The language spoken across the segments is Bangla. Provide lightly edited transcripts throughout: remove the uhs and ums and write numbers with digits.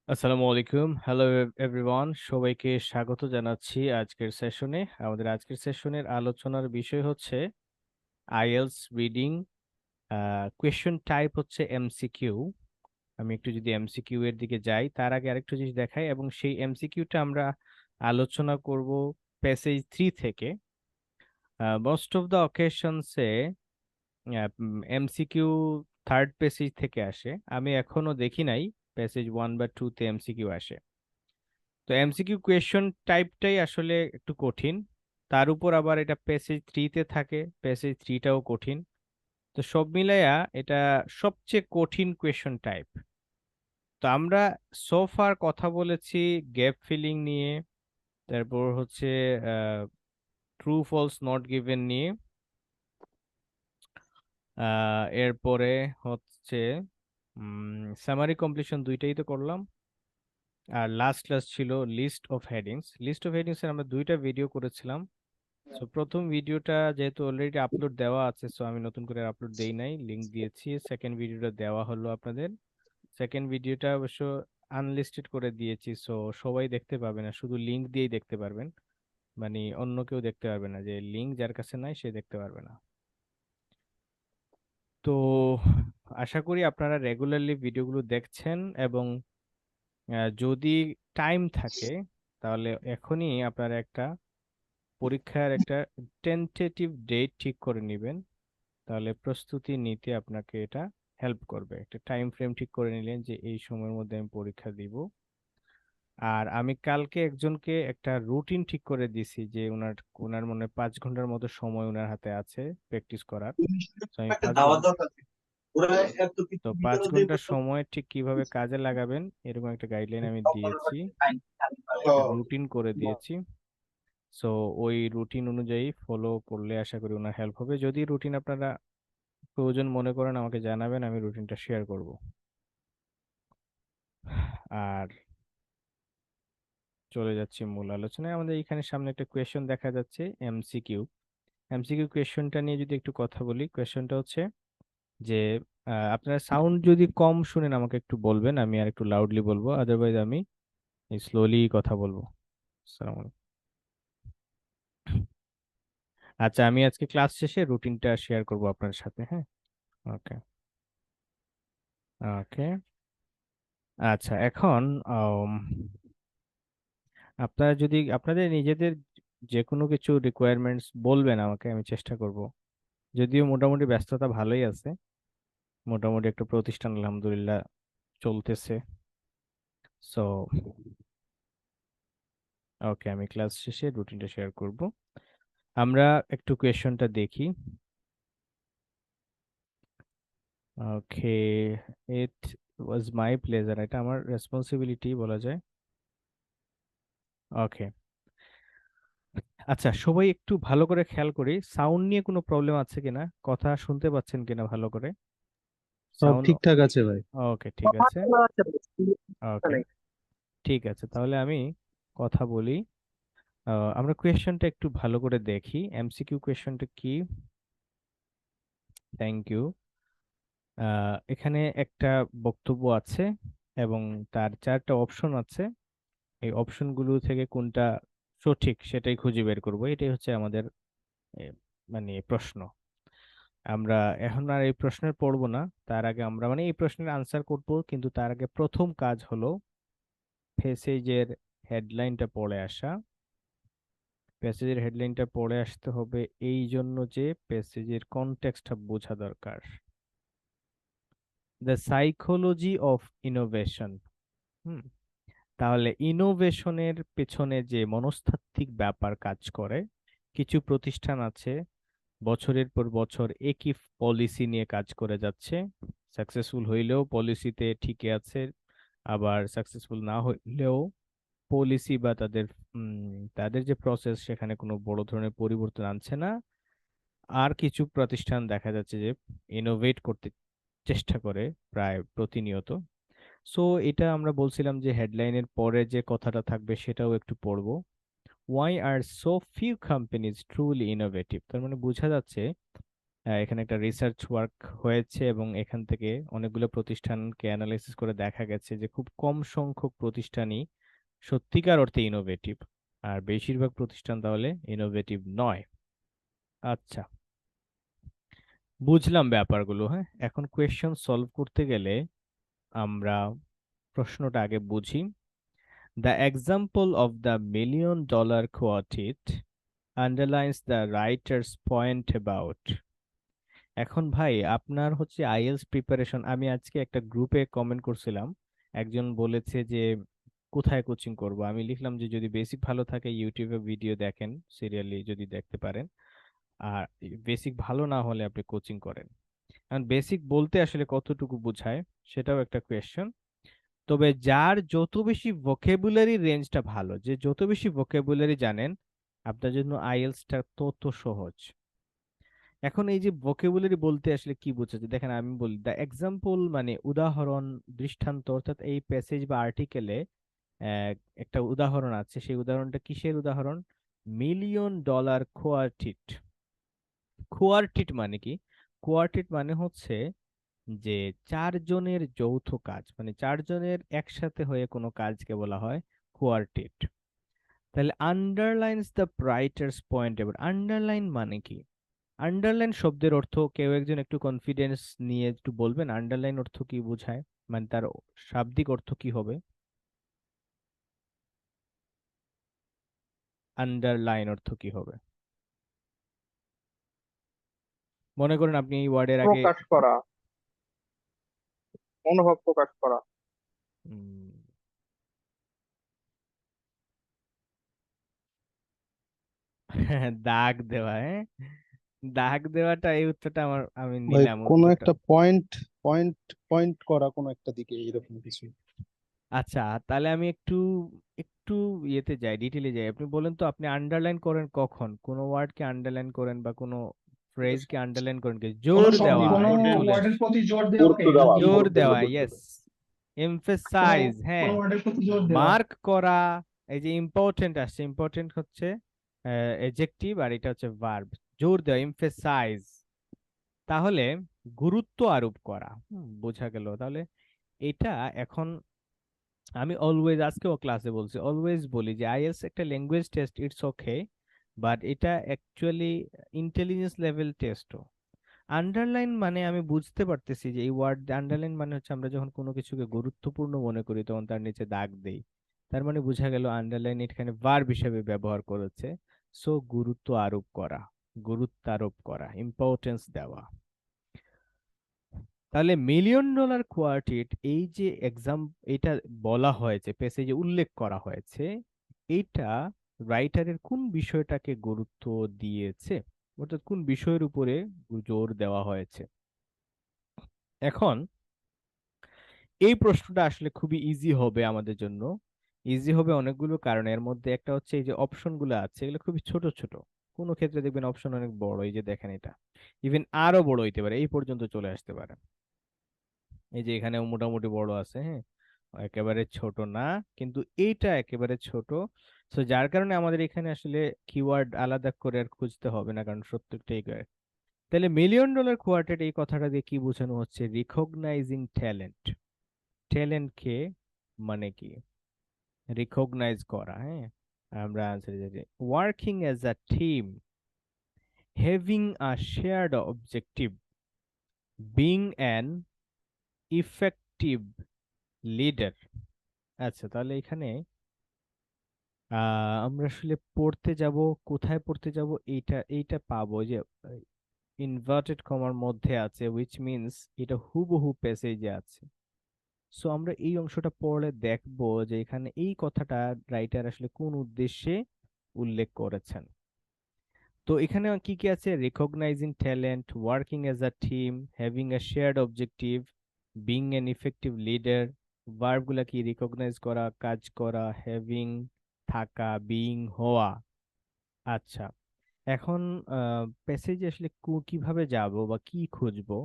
আসসালামু আলাইকুম। হ্যালো এভরিওয়ান, সবাইকে স্বাগত জানাচ্ছি আজকের সেশনে। আমাদের আজকের সেশনের আলোচনার বিষয় হচ্ছে আইএলটিএস রিডিং। কোয়েশ্চন টাইপ হচ্ছে এমসিকিউ। আমি একটু যদি এমসিকিউ এর দিকে যাই, তার আগে আরেকটু জিনিস দেখাই, এবং সেই এমসিকিউটা আমরা আলোচনা করব প্যাসেজ 3 থেকে। মোস্ট অফ দ্য অকেশনসে এমসিকিউ থার্ড প্যাসেজ থেকে আসে। আমি এখনো দেখি নাই প্যাসেজ 1 বা 2 তে এমসিকিউ আসে। তো এমসিকিউ কোয়েশ্চন টাইপটাই আসলে একটু কঠিন। তার উপর আবার এটা প্যাসেজ 3 তে থাকে, প্যাসেজ 3টাও কঠিন। তো সব মিলাইয়া এটা সবচেয়ে কঠিন কোয়েশ্চন টাইপ। তো আমরা সোফার কথা বলেছি গ্যাপ ফিলিং নিয়ে, তারপর হচ্ছে ট্রু ফলস নট গিভেন নিয়ে, এরপরে হচ্ছে সামারি কমপ্লিশন, দুইটাই তো করলাম। আর লাস্ট ক্লাস ছিল list of headings. List of headings এর আমরা দুইটা ভিডিও করেছিলাম। সো প্রথম ভিডিওটা যেহেতু অলরেডি আপলোড দেওয়া আছে, সো আমি নতুন করে আপলোড দেই নাই, লিংক দিয়েছি। সেকেন্ড ভিডিওটা দেওয়া হলো আপনাদের। সেকেন্ড ভিডিওটা অবশ্য আনলিস্টেড করে দিয়েছি, সো সবাই দেখতে পাবে না, শুধু লিংক দিয়েই দেখতে পারবেন। মানে অন্য কেউ দেখতে পারবে না, যে লিংক যার কাছে নাই সে দেখতে পারবে না। তো আশা করি আপনারা রেগুলারলি ভিডিওগুলো দেখছেন, এবং যদি টাইম থাকে তাহলে এখনই আপনারা একটা পরীক্ষার একটা টেন্টেটিভ ডেট ঠিক করে নেবেন। তাহলে প্রস্তুতি নিতে আপনাকে এটা হেল্প করবে। একটা টাইম ফ্রেম ঠিক করে নিলেন যে এই সময়ের মধ্যে আমি পরীক্ষা দিব। আর আমি কালকে একজনকে একটা রুটিন ঠিক করে দিছি, যে ওনার ওনার মনে হয় 5 ঘন্টার মতো সময় ওনার হাতে আছে প্র্যাকটিস করার। তো আমি একটা পাঁচ দাওয়াত ঘন্টা দরকার ছিল। ওরা এত তো কিছু পাঁচ ভিতরে দিয়ে ঘন্টা করতে সময় ঠিক কিভাবে কাজে লাগাবেন এরকম একটা গাইডলাইন আমি দিয়েছি, তো একটা রুটিন করে দিয়েছি। সো ওই রুটিন অনুযায়ী ফলো করলে আশা করি ওনার হেল্প হবে। যদি রুটিন আপনারা প্রয়োজন মনে করেন আমাকে জানাবেন, আমি রুটিনটা শেয়ার করব। আর চলে যাচ্ছি মূল আলোচনায়। আমাদের এখানে সামনে একটা কোয়েশ্চন দেখা যাচ্ছে, এমসিকিউ। এমসিকিউ কোয়েশ্চনটা নিয়ে যদি একটু কথা বলি, কোয়েশ্চনটা হচ্ছে যে আপনারা সাউন্ড যদি কম শুনেন আমাকে একটু বলবেন, আমি আর একটু লাউডলি বলবো, আদারওয়াইজ আমি স্লোলি কথা বলবো। আসসালামু আলাইকুম। আচ্ছা, আমি আজকে ক্লাস শেষে রুটিনটা শেয়ার করব আপনার সাথে, হ্যাঁ? ওকে। ওকে। আচ্ছা, এখন আপনারা যদি আপনাদের নিজেদের যে কোনো কিছু রিকোয়ারমেন্টস বলবেন আমাকে, আমি চেষ্টা করব। যদিও মোটামুটি ব্যস্ততা ভালোই আছে, মোটামুটি একটা প্রতিষ্ঠান আলহামদুলিল্লাহ চলতেছে। সো ওকে, আমি ক্লাস শেষে রুটিনটা শেয়ার করব। আমরা একটু কোয়েশ্চনটা দেখি। ওকে, ইট ওয়াজ মাই প্লেজার, এটা আমার রেসপন্সিবিলিটি বলা যায়। ওকে। আচ্ছা, সবাই একটু ভালো করে খেয়াল করি, সাউন্ড নিয়ে কোনো প্রবলেম আছে কিনা, কথা শুনতে পাচ্ছেন কিনা ভালো করে? সব সাউন্ড। ঠিকঠাক আছে ভাই। ওকে, ঠিক আছে। ওকে, ঠিক আছে, তাহলে আমি কথা বলি। আমরা কোয়েশ্চনটা একটু ভালো করে দেখি, এমসিকিউ কোয়েশ্চনটা কি। Thank you. এখানে একটা বক্তব্য আছে এবং তার 4টা অপশন আছে। এই অপশনগুলো থেকে কোনটা সঠিক সেটাই খুঁজে বের করব, এটাই হচ্ছে আমাদের এ, মানে প্রশ্ন। আমরা এখন আর এই প্রশ্নের পড়বো না, তার আগে আমরা মানে এই প্রশ্নের আনসার করব, কিন্তু তার আগে প্রথম কাজ হলো প্যাসেজের হেডলাইনটা পড়ে আসা। প্যাসেজের হেডলাইনটা পড়ে আসতে হবে এই জন্য যে প্যাসেজের কনটেক্সটটা বোঝা দরকার। The psychology of innovation. হুম। তাহলে ইনোভেশনের পেছনে যে মনস্তাত্ত্বিক ব্যাপার কাজ করে, কিছু প্রতিষ্ঠান আছে বছরের পর বছর একই পলিসি নিয়ে কাজ করে যাচ্ছে, সাকসেসফুল হইলেও পলিসিতে ঠিকই আছে, আবার সাকসেসফুল না হইলেও পলিসি বা তাদের যে প্রসেস সেখানে কোনো বড় ধরনের পরিবর্তন আনছে না। আর কিছু প্রতিষ্ঠান দেখা যাচ্ছে যে ইনোভেট করতে চেষ্টা করে প্রায় প্রতিনিয়ত। সো এটা আমরা বলছিলাম যে হেডলাইনের পরে যে কথাটা থাকবে সেটাও একটু পড়বো। Why are so few companies truly innovative, তার মানে বোঝা যাচ্ছে এখানে একটা রিসার্চ ওয়ার্ক হয়েছে এবং এখান থেকে অনেকগুলো প্রতিষ্ঠানকে অ্যানালাইসিস করে দেখা গেছে যে খুব কম সংখ্যক প্রতিষ্ঠানই সত্যিকার অর্থে ইনোভেটিভ, আর বেশিরভাগ প্রতিষ্ঠান তাহলে ইনোভেটিভ নয়। আচ্ছা, বুঝলাম ব্যাপারগুলো। হ্যাঁ, এখন কোয়েশ্চন সলভ করতে গেলে আমরা প্রশ্নটা আগে বুঝি। The example of the million dollar quartet underlines the writer's point about. এখন ভাই আপনার হচ্ছে আইএলটিএস প্রিপারেশন, আমি আজকে একটা গ্রুপে কমেন্ট করছিলাম, একজন বলেছে যে কোথায় কোচিং করব, আমি লিখলাম যে যদি বেসিক ভালো থাকে ইউটিউবে ভিডিও দেখেন, সিরিয়ালি যদি দেখতে পারেন, আর বেসিক ভালো না হলে আপনি কোচিং করেন। কারণ বেসিক বলতে আসলে কতটুকু বোঝায় সেটাও একটা কোয়েশ্চেন। তবে যার যত বেশি ভোকাবুলারি রেঞ্জটা ভালো, যে যত বেশি ভোকাবুলারি জানেন, আপনার জন্য আইএলটিএসটা তত সহজ। এখন এই যে ভোকাবুলারি বলতে আসলে কি বোঝাচ্ছে দেখেন, আমি বলি দ্য এক্সাম্পল মানে উদাহরণ, দৃষ্টান্ত, অর্থাৎ এই প্যাসেজ বা আর্টিকেলে একটা উদাহরণ আছে, সেই উদাহরণটা কিসের উদাহরণ? Million dollar কোয়ার্টিট। কোয়ার্টিট মানে কি? কোয়ার্টিট মানে হচ্ছে যে চারজনের যৌথ কাজ, মানে চারজনের একসাথে হয়ে কোনো কাজকে বলা হয় কোয়ার্টিট। তাহলে আন্ডারলাইন্স দ্য রাইটার্স পয়েন্ট, এবার আন্ডারলাইন মানে কি? আন্ডারলাইন শব্দের অর্থ কেউ একজন একটু কনফিডেন্স নিয়ে একটু বলবেন আন্ডারলাইন অর্থ কি বোঝায়, মানে তার শাব্দিক অর্থ কি হবে? আন্ডারলাইন অর্থ কি হবে? মনে করেন আপনি এই ওয়ার্ডের আগে প্রকাশ করা, মনোভাব প্রকাশ করা। উম, দাগ দেওয়া, হ্যাঁ, দাগ দেওয়াটা, এই উত্তরটা আমি ভাই নিলাম কোনো উত্তরটা। একটা পয়েন্ট পয়েন্ট পয়েন্ট করা কোনো একটা দিকে এরকম কিছু। আচ্ছা, তাহলে আমি একটু একটু ইয়েতে যাই, ডিটেলে যাই। আপনি বলেন তো, আপনি আন্ডারলাইন করেন কখন? কোন ওয়ার্ডকে আন্ডারলাইন করেন বা কোনো ফ্রেজকে আন্ডারলাইন করেন কি? কোনো জোর দেওয়া, কোনো চলে ওয়ার্ডের আসছে। প্রতি জোর গুরুত্ব দেওয়াকে দেওয়া, জোর গুরুত্ব দেওয়া, গুরুত্ব ইয়েস, দেওয়া। কোনো এমফেসাইজ, কোনো হ্যাঁ। ওয়ার্ডের প্রতি জোর দেওয়া। মার্ক করা, এই যে ইম্পর্টেন্ট আসছে, ইম্পর্টেন্ট হচ্ছে এডজেক্টিভ, আর এটা হচ্ছে ভার্ব। জোর দেওয়া, এমফেসাইজ, তাহলে গুরুত্ব আরোপ করা। বোঝা গেল তাহলে এটা। এখন আমি অলওয়েজ, আজকেও ক্লাসে বলছি, অলওয়েজ বলি যে আইএলটিএস একটা language test, it's okay, but এটা অ্যাকচুয়ালি ইন্টেলিজেন্স লেভেল টেস্টও। আন্ডারলাইন মানে আমি বুঝতে পারতেছি যে এই ওয়ার্ড আন্ডারলাইন মানে হচ্ছে আমরা যখন কোনো কিছুকে গুরুত্বপূর্ণ মনে করি তখন তার নিচে দাগ দেই। তার মানে বোঝা গেল আন্ডারলাইন এখানে ভার্ব হিসেবে ব্যবহার করেছে। সো গুরুত্ব আরোপ করা, গুরুত্ব আরোপ করা, ইম্পর্টেন্স দেওয়া। তাহলে মিলিয়ন ডলার কোয়ার্টেট, এই যে এক্সাম, এটা বলা হয়েছে পেসেজে উল্লেখ করা হয়েছে, এইটা রাইটারের কোন বিষয়টাকে গুরুত্ব দিয়েছে, অর্থাৎ কোন বিষয়ের উপরে জোর দেওয়া হয়েছে? এখন এই প্রশ্নটা আসলে খুবই ইজি হবে আমাদের জন্য। ইজি হবে অনেকগুলো কারণে, এর মধ্যে একটা হচ্ছে এই যে অপশনগুলো আছে এগুলো খুবই ছোট ছোট। কোনো ক্ষেত্রে দেখবেন অপশন অনেক বড়, এই যে দেখেন এটা ইভেন আরো বড় হইতে পারে, এই পর্যন্ত চলে আসতে পারে। এই যে এখানে মোটামুটি বড় আছে, হ্যাঁ, একেবারে ছোট না, কিন্তু এইটা একেবারে ছোট। তো যার কারণে আমাদের এখানে আসলে কিওয়ার্ড আলাদা করে আর খুঁজতে হবে না, কারণ প্রত্যেকটাই করে। তাহলে মিলিয়ন ডলার কোয়ার্টেট এই কথাটা দিয়ে কি বোঝানো হচ্ছে? Recognising talent. ট্যালেন্টকে মানে কি? রিকগনাইজ করা, হ্যাঁ। আমরা আনসার যাচ্ছি working as a team, having a shared objective, being an effective leader. আচ্ছা, তাহলে এখানে আমরা আসলে পড়তে যাব, কোথায় পড়তে যাব? এইটা এইটা পাবো যে ইনভার্টেড কমার মধ্যে আছে, উইচ মিনস এটা হুবহু প্যাসেজে আছে। সো আমরা এই অংশটা পড়লে দেখবো যে এখানে এই কথাটা রাইটার আসলে কোন উদ্দেশ্যে উল্লেখ করেছেন। তো এখানে কি কি আছে? Recognizing talent, working as a team, having a shared objective, being an effective leader. ভার্বগুলা কি? রিকগনাইজ করা, কাজ করা, হ্যাভিং থাকা, বিং হওয়া। আচ্ছা, এখন প্যাসেজে আসলে কিভাবে যাব বা কি খুঁজবো?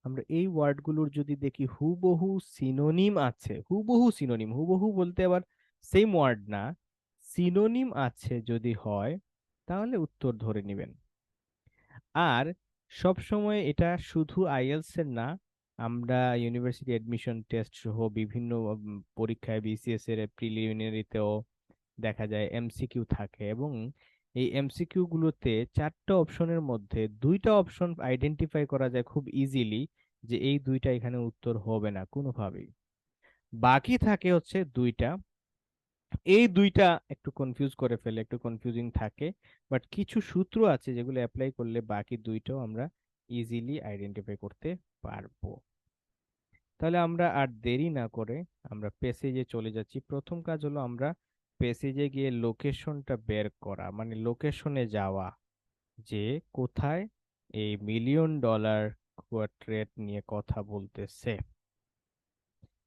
আমরা এই ওয়ার্ডগুলোর যদি দেখি হুবহু সিনোনিম আছে, হুবহু সিনোনিম, হুবহু বলতে আবার সেম ওয়ার্ড না, সিনোনিম আছে যদি হয় তাহলে উত্তর ধরে নেবেন। আর সব সময় এটা শুধু আইএলস এর না, আমরা ইউনিভার্সিটি অ্যাডমিশন টেস্ট সহ বিভিন্ন পরীক্ষায় বিসিএস এর প্রিলিমিনারিতেও দেখা যায় এমসিকিউ থাকে, এবং এই এমসিকিউ গুলোতে চারটা অপশনের মধ্যে দুইটা অপশন আইডেন্টিফাই করা যায় খুব ইজিলি যে এই দুইটা এখানে উত্তর হবে না কোনোভাবেই। বাকি থাকে হচ্ছে দুইটা, এই দুইটা একটু কনফিউজ করে ফেলে, একটু কনফিউজিং থাকে, বাট কিছু সূত্র আছে যেগুলো অ্যাপ্লাই করলে বাকি দুইটাও আমরা ইজিলি আইডেন্টিফাই করতে পারবো। তাহলে আমরা আর দেরি না করে আমরা প্যাসেজে চলে যাচ্ছি। প্রথম কাজ হলো আমরা প্যাসেজে গিয়ে লোকেশনটা বের করা, মানে লোকেশনে যাওয়া, যে কোথায় এই $1,000,000 কোয়ার্টেট নিয়ে কথা বলতেছে।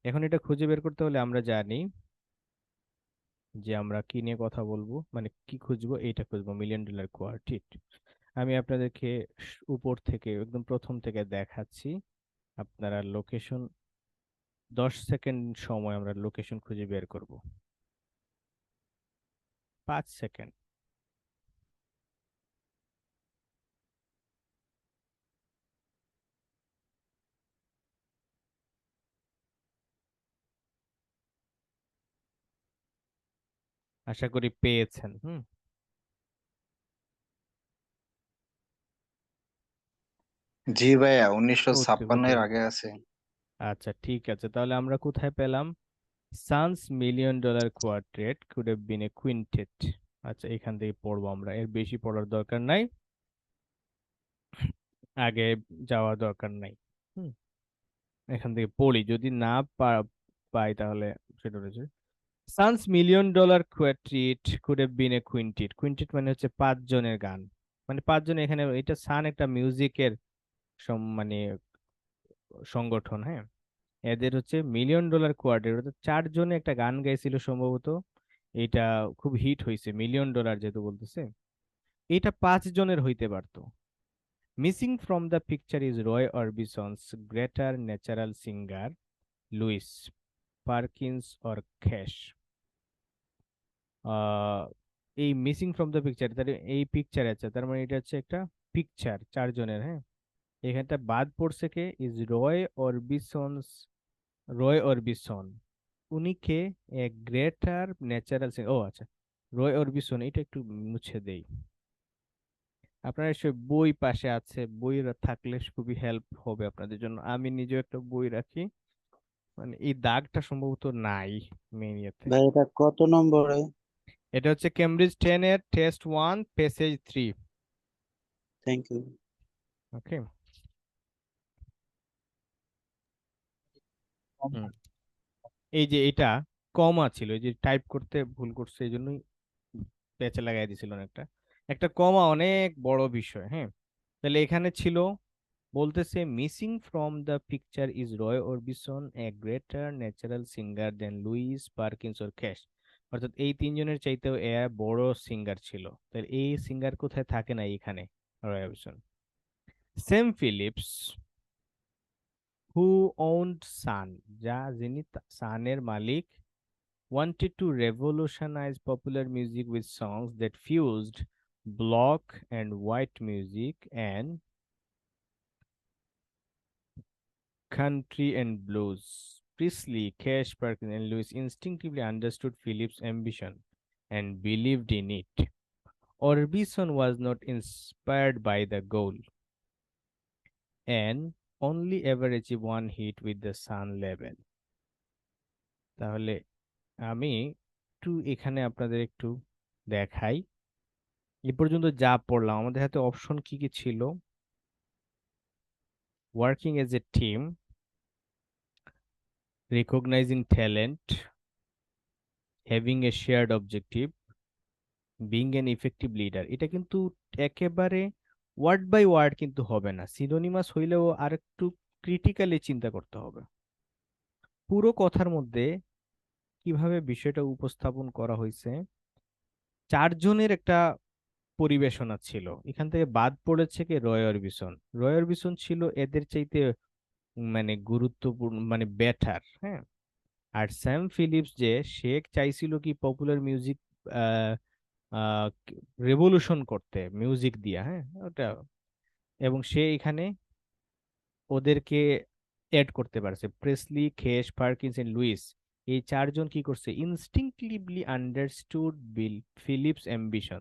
এখন এটা খুঁজে বের করতে হলে আমরা জানি যে আমরা কি নিয়ে কথা বলবো, মানে কি খুঁজবো, এইটা খুঁজবো $1,000,000 কোয়ার্টেট। আমি আপনাদেরকে উপর থেকে একদম প্রথম থেকে দেখাচ্ছি, আপনারা লোকেশন 10 সেকেন্ড সময় আমরা লোকেশন খুঁজে বের করব। 5 সেকেন্ড। আশা করি পেয়েছেন। জি ভাইয়া, ওকে 1956 ওকে, এর আগে আছে। আচ্ছা ঠিক আছে, তাহলে আমরা কোথায় পেলাম? Sun's $1,000,000 quartet could have been a quintet. আচ্ছা এখান থেকে পড়বো আমরা, এর বেশি পড়ার দরকার নাই, আগে যাওয়ার দরকার নাই। হুম, এখান থেকে পড়ি, যদি না পাই তাহলে সেটা রয়েছে। Sun's $1,000,000 quartet could have been a quintet. Quintet মানে হচ্ছে 5 জনের গান, মানে 5 জন, এখানে এটা সান একটা মিউজিকের মানে সংগঠন, হ্যাঁ। এদের হচ্ছে $1,000,000 কোয়ার্টেট, অর্থাৎ 4 জনে একটা গান গাইছিল সম্ভবত, এটা খুব হিট হয়েছে, $1,000,000 যেহেতু বলতেছে, এটা 5 জনের হইতে পারতো। Missing from the picture is Roy Orbison's greater natural singer Louis Perkins or Cash. এই মিসিং ফ্রম দ্য পিকচার, তার এই পিকচার আছে, তার মানে এটা হচ্ছে একটা পিকচার 4 জনের, হ্যাঁ। এখানটা বাদ পড়ছে কে? ইজ রয় অরবিসনস, রয় অরবিসন, উনি কে? এ গ্রেটার ন্যাচারাল, ও আচ্ছা, রয় অরবিসন, এটা একটু মুছে দেই। আপনার সে বই পাশে আছে, বই থাকলে খুবই হেল্প হবে আপনাদের জন্য। আমি নিজেও একটা বই রাখি, মানে এই দাগটা সম্ভবত নাই মেন ইয়েতে। ভাই এটা কত নম্বরে? এটা হচ্ছে কেমব্রিজ 10 এর test 1 passage 3। Thank you. Okay. হুম, এই যে এটা কমা ছিল, এই যে টাইপ করতে ভুল করছে এই জন্যই পেঁচে লাগাই দিছিল একটা, একটা কমা অনেক বড় বিষয়, হ্যাঁ। তাহলে এখানে ছিল, বলতেছে missing from the picture is Roy Orbison a greater natural singer than Louis Perkins or Cash. অর্থাৎ এই 3 জনের চাইতেও এ বড় সিঙ্গার ছিল, তাহলে এই সিঙ্গার কোথায় থাকে না এখানে? রয় অরবিসন। সেম ফিলিপস হু ওন্ড সান, যা যিনি সানের মালিক, wanted to revolutionize popular music with songs that fused block and white music and country and blues. Priestley, Cash, Perkins, and Lewis instinctively understood Philip's ambition and believed in it. Orbison was not inspired by the goal and only ever achieved one hit with the Sun label. তাহলে আমি একটু এখানে আপনাদের একটু দেখাই, এ পর্যন্ত যা পড়লাম আমাদের হাতে অপশন কি কি ছিল: working as a team, recognising talent, having a shared objective, being N effective leader. এটা কিন্তু একেবারে ওয়ার্ড বাই ওয়ার্ড কিন্তু হবে না, সিনোনিমাস হইলেও আর একটু ক্রিটিক্যালি চিন্তা করতে হবে। পুরো কথার মধ্যে কিভাবে বিষয়টা উপস্থাপন করা হয়েছে, 4 জনের একটা পরিবেশনা ছিল, এখান থেকে বাদ পড়েছে কি? রয় অরবিসন। রয় অরবিসন ছিল এদের চাইতে মানে গুরুত্বপূর্ণ, মানে বেটার, হ্যাঁ। আর স্যাম ফিলিপস যে, সে চাইছিল কি পপুলার মিউজিক রেভলিউশন করতে মিউজিক দিয়া, হ্যাঁ, ওটা এবং সে এখানে ওদেরকে অ্যাড করতে পারছে। প্রেসলি, খেস, পার্কিন্স এন্ড লুইস, এই চারজন কি করছে, ইনস্টিংক্টিভলি আন্ডারস্টুড ফিলিপস অ্যাম্বিশন।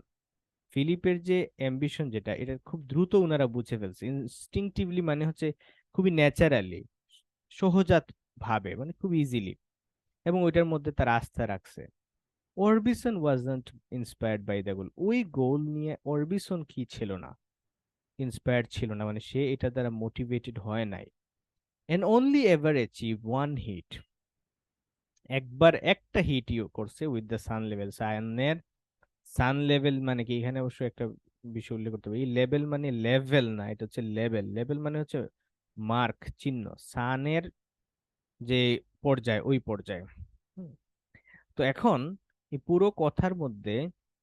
ফিলিপের যে অ্যাম্বিশন যেটা, এটা খুব দ্রুত ওনারা বুঝে ফেলছে। ইনস্টিংক্টিভলি মানে হচ্ছে খুবই ন্যাচারালি, সহজাত ভাবে, মানে খুব ইজিলি, এবং ওইটার মধ্যে তার আস্থা রাখছে। Orbison wasn't inspired by the goal, ওই গোল নিয়ে অরবিসন কি ছিল না, ইন্সপায়ার্ড ছিল না, মানে সে এটা দ্বারা মোটিভেটেড হয় নাই। and only ever achieve one hit, একবার একটা হিট করছে উইথ দ্য সান লেভেল। সানের সান লেভেল মানে কি, এখানে অবশ্য একটা বিষয় উল্লেখ করতে হবে, এই লেভেল মানে লেভেল না, এটা হচ্ছে লেভেল। লেভেল মানে হচ্ছে মার্ক, চিহ্ন, সানের যে পর্যায়, ওই পর্যায়ে। হুম। তো এখন এই পুরো কথার মধ্যে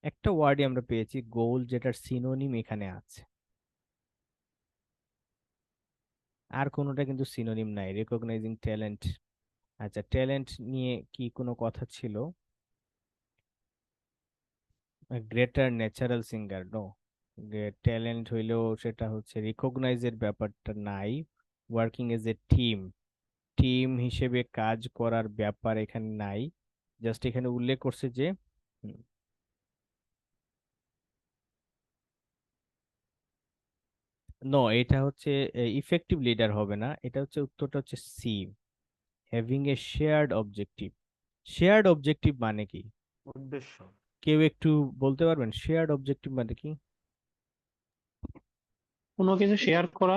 একটা ওয়ার্ডই আমরা পেয়েছি গোল, যেটার সিনোনিম এখানে আছে, আর কোনোটা কিন্তু সিনোনিম নাই। রেকগনাইজিং ট্যালেন্ট, আচ্ছা ট্যালেন্ট নিয়ে কি কোনো কথা ছিল? Greater natural singer, no. Talent হইলেও সেটা হচ্ছে রিকগনাইজের ব্যাপারটা নাই। Working as a team, team হিসেবে কাজ করার ব্যাপার এখানে নাই। জাস্ট এখানে উল্লেখ করছে যে নো, এটা হচ্ছে ইফেক্টিভ লিডার হবে না, এটা হচ্ছে উত্তরটা হচ্ছে C, having a shared objective. Shared objective মানে কি, উদ্দেশ্য। কেউ একটু বলতে পারবেন শেয়ার্ড অবজেক্টিভ মানে কি? কোনো কিছু শেয়ার করা।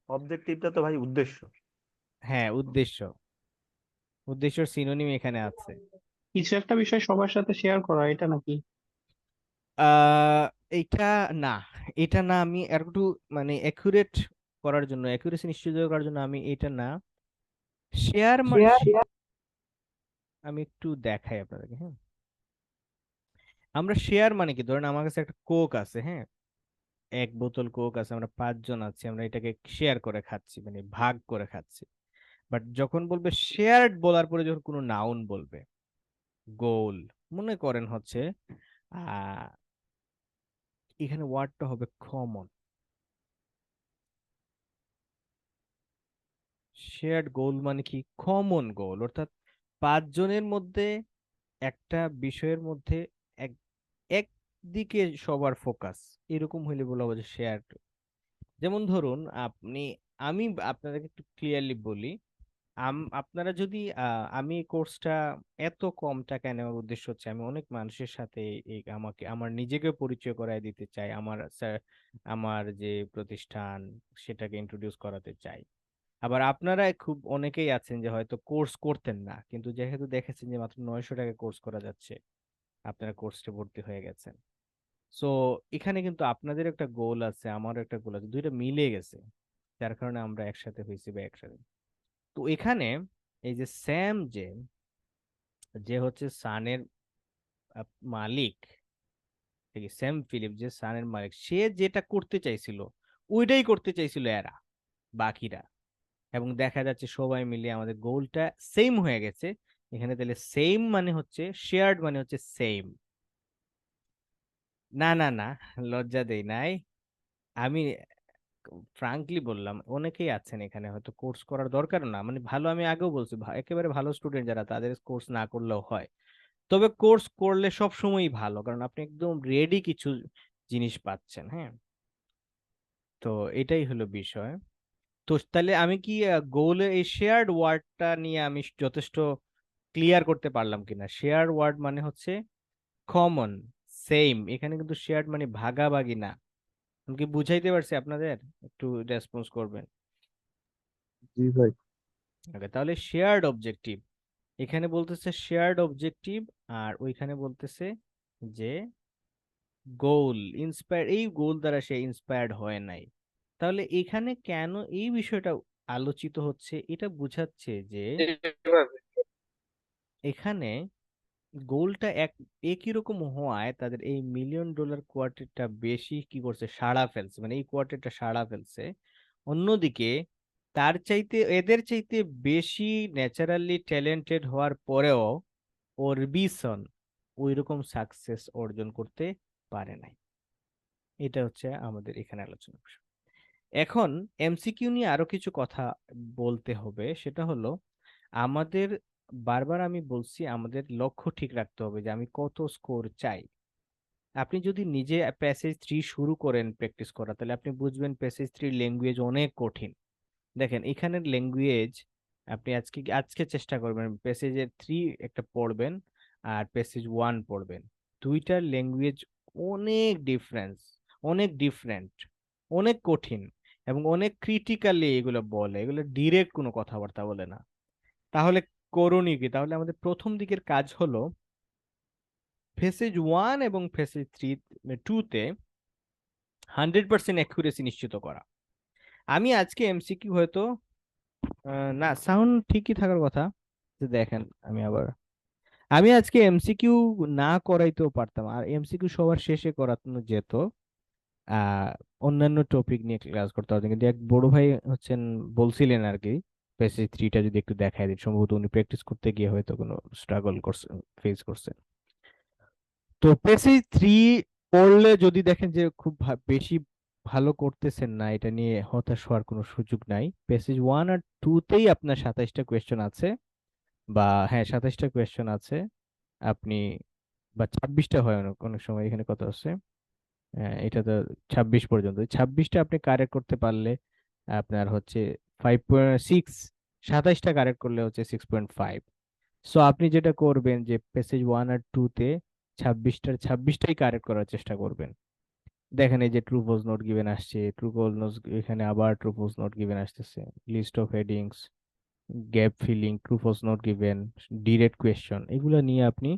অবজেক্টিভটা তো ভাই উদ্দেশ্য। হ্যাঁ, উদ্দেশ্য। উদ্দেশ্যের সিনোনিম এখানে আছে। কিছু একটা বিষয় সবার সাথে শেয়ার করা, এটা নাকি? আহ এটা না, এটা না, আমি আর একটু মানে অ্যাকুরেট করার জন্য, অ্যাকুরেসি নিশ্চিত করার জন্য আমি এটা না, শেয়ার মানে, আমি একটু দেখাই আপনাদেরকে, হ্যাঁ। আমরা শেয়ার মানে কি, ধরেন আমার কাছে একটা কোক আছে, হ্যাঁ, এক বোতল কোক আছে, আমরা পাঁচজন আছি, আমরা এটাকে শেয়ার করে খাচ্ছি, মানে ভাগ করে খাচ্ছি। বাট যখন বলবে শেয়ার্ড বলার পরে যখন কোনো নাউন বলবে, গোল, মনে করেন হচ্ছে আহ এখানে ওয়ার্ডটা হবে কমন। শেয়ার্ড গোল মানে কি, কমন গোল, অর্থাৎ পাঁচজনের মধ্যে একটা বিষয়ের মধ্যে এক একদিকে সবার ফোকাস, এরকম হইলে বলা হবে যে শেয়ার। যেমন ধরুন আপনি, আমি আপনাদেরকে একটু ক্লিয়ারলি বলি, আপনারা যদি আমি এই কোর্সটা এত কম টাকায় নেওয়ার উদ্দেশ্য হচ্ছে আমি অনেক মানুষের সাথে এই আমাকে আমার নিজেকে পরিচয় করায় দিতে চাই, আমার যে প্রতিষ্ঠান সেটাকে ইন্ট্রোডিউস করাতে চাই। আবার আপনারা খুব অনেকেই আছেন যে হয়তো কোর্স করতেন না, কিন্তু যেহেতু দেখেছেন যে মাত্র 900 টাকা কোর্স করা যাচ্ছে, আপনারা কোর্সে ভর্তি হয়ে গেছেন। সো এখানে কিন্তু আপনাদের একটা গোল আছে, আমারও একটা গোল আছে, দুইটা মিলে গেছে, যার কারণে আমরা একসাথে হয়েছি বা একসাথে। তো এখানে এই যে স্যাম, যে যে হচ্ছে সানের মালিক, ঠিক আছে, স্যাম ফিলিপ যে সানের মালিক, সে যেটা করতে চাইছিল ওইটাই করতে চাইছিল এরা, বাকিরা। এবং দেখা যাচ্ছে সবাই মিলে আমাদের গোলটা সেম হয়ে গেছে। এখানে তাহলে সেম মানে হচ্ছে শেয়ার্ড, মানে হচ্ছে সেম। না না না, লজ্জা দেই নাই, আমি ফ্রাঙ্কলি বললাম, অনেকেই আছেন এখানে হয়তো কোর্স করার দরকার না, মানে ভালো, আমি আগেও বলছি একেবারে ভালো স্টুডেন্ট যারা, তাদের কোর্স না করলেও হয়। তবে কোর্স করলে সব সময়ই ভালো, কারণ আপনি একদম রেডি কিছু জিনিস পাচ্ছেন, হ্যাঁ। তো এটাই হলো বিষয়। তো তাহলে আমি কি গোলের এই শেয়ার্ড ওয়ার্ডটা নিয়ে আমি যথেষ্ট ক্লিয়ার করতে পারলাম কিনা? শেয়ার ওয়ার্ড মানে হচ্ছে কমন, সেম। এখানে কিন্তু শেয়ার্ড মানে ভাগাভাগি না। আমি কি বুঝাইতে পারছি আপনাদের? একটু রেসপন্স করবেন। জি ভাই। ওকে, তাহলে শেয়ার্ড অবজেক্টিভ, এখানে বলতেছে শেয়ার্ড অবজেক্টিভ, আর ওইখানে বলতেছে যে গোল ইন্সপায়ার, এই গোল দ্বারা সে ইন্সপায়ার্ড হয় নাই। তাহলে এখানে কেন এই বিষয়টা আলোচিত হচ্ছে, এটা বুঝাচ্ছে যে এখানে গোলটা একই রকম হওয়ায় তাদের এই $1,000,000 কোয়ার্টেরটা বেশি কি করছে, সাড়া ফেলছে, মানে এই কোয়ার্টেরটা সাড়া ফেলছে। অন্যদিকে তার চাইতে, এদের চাইতে বেশি ন্যাচারালি ট্যালেন্টেড হওয়ার পরেও ওরবিসন ওই রকম সাকসেস অর্জন করতে পারে নাই। এটা হচ্ছে আমাদের এখানে আলোচনা বিষয়। এখন এমসিকিউ নিয়ে আরো কিছু কথা বলতে হবে, সেটা হলো আমাদের, বারবার আমি বলছি, আমাদের লক্ষ্য ঠিক রাখতে হবে যে আমি কত স্কোর চাই। আপনি যদি নিজে প্যাসেজ 3 শুরু করেন প্র্যাকটিস করা, তাহলে আপনি বুঝবেন প্যাসেজ 3 ল্যাঙ্গুয়েজ অনেক কঠিন। দেখেন এখানের ল্যাঙ্গুয়েজ, আপনি আজকে আজকে চেষ্টা করবেন প্যাসেজের 3 একটা পড়বেন আর প্যাসেজ 1 পড়বেন। দুইটার ল্যাঙ্গুয়েজ অনেক ডিফারেন্স, অনেক ডিফারেন্ট, অনেক কঠিন এবং অনেক ক্রিটিক্যালি এগুলো বলে, এগুলো ডিরেক্ট কোনো কথাবার্তা বলে না। তাহলে করণীয় কি? তাহলে আমাদের প্রথম দিকের কাজ হলো প্যাসেজ 1 এবং প্যাসেজ 2 তে 100% অ্যাকুরেসি নিশ্চিত করা। আমি আজকে এমসিকিউ হয়তো না, সাউন্ড ঠিকই থাকার কথা। যে দেখেন আমি আজকে এমসিকিউ না করাইতেও পারতাম, আর এমসিকিউ সবার শেষে করানো যেত। আহ অন্যান্য টপিক নিয়ে ক্লাস করতে পারতাম, কিন্তু এক বড় ভাই হচ্ছেন বলছিলেন আর কি প্যাসেজ 3টা যদি একটু দেখায় দিই, সম্ভবত উনি প্র্যাকটিস করতে গিয়ে হয়তো কোনো স্ট্রাগল করছেন, ফেস করছেন। তো প্যাসেজ 3 পড়লে যদি দেখেন যে খুব বেশি ভালো করতেছেন না, এটা নিয়ে হতাশ হওয়ার কোনো সুযোগ নাই। প্যাসেজ 1 আর 2 তেই আপনার 27টা কোয়েশ্চেন আছে, বা হ্যাঁ 27টা কোয়েশ্চেন আছে। আপনি বা 26টা হয় অনেক অনেক সময়, এখানে কত আছে, এটা তো 26 পর্যন্ত, 26টা আপনি কারেক্ট করতে পারলে আপনার হচ্ছে 5.6, 27টা কারেক্ট করলে হচ্ছে 6.5। সো আপনি যেটা করবেন যে প্যাসেজ 1 আর 2 তে 26টাই কারেক্ট করার চেষ্টা করবেন। দেখেন এই যে ট্রু ফলস নোট গিভেন আসছে, ট্রু ফলস নোট, এখানে আবার ট্রু ফলস নোট গিভেন আসতেছে, list of headings, gap filling, true false not given, direct question, এগুলো নিয়ে আপনি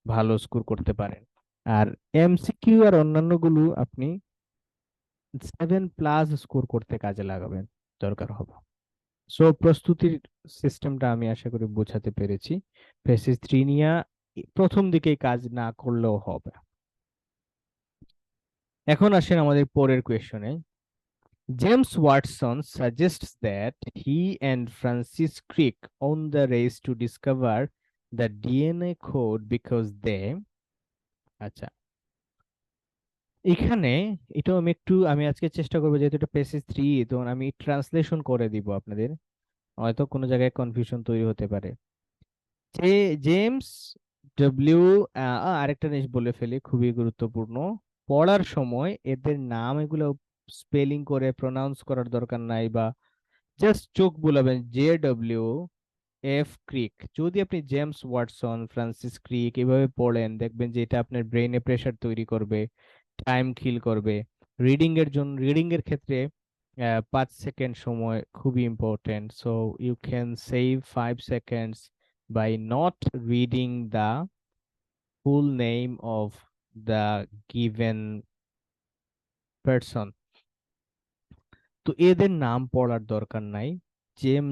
ভালো স্কোর করতে পারেন। আর এমসিকিউ আর অন্যান্যগুলো আপনি 7+ স্কোর করতে কাজে লাগাবেন দরকার হবে। সো প্রস্তুতির সিস্টেমটা আমি আশা করি বোঝাতে পেরেছি। প্যাসেজ 3 নিয়ে প্রথম দিকেই কাজ না করলেও হবে। এখন আসেন আমাদের পরের কোয়েশ্চনে। James Watson suggests that he and Francis Crick own the race to discover the DNA code because they, আচ্ছা এখানে এটাও আমি আজকে চেষ্টা করবো, যেহেতু এটা পেসেজ 3, তো আমি ট্রান্সলেশন করে দিব আপনাদের, হয়তো কোনো জায়গায় কনফিউশন তৈরি হতে পারে। যে জেমস ডব্লিউ, আরেকটা জিনিস বলে ফেলি খুবই গুরুত্বপূর্ণ, পড়ার সময় এদের নাম এগুলো স্পেলিং করে প্রনাউন্স করার দরকার নাই, বা জাস্ট চোখ বুলাবেন JW ক্রিক। যদি আপনি জেমস ওয়াটসন, ফ্রান্সিস ক্রিক এভাবে পড়েন, দেখবেন যে এটা আপনার ব্রেইনে প্রেসার তৈরি করবে, টাইম কিল করবে। রিডিং এর ক্ষেত্রে 5 সেকেন্ড সময় খুবই important. So you can save 5 seconds by not reading the full name of the given person. তো এদের নাম পড়ার দরকার নাই। জেম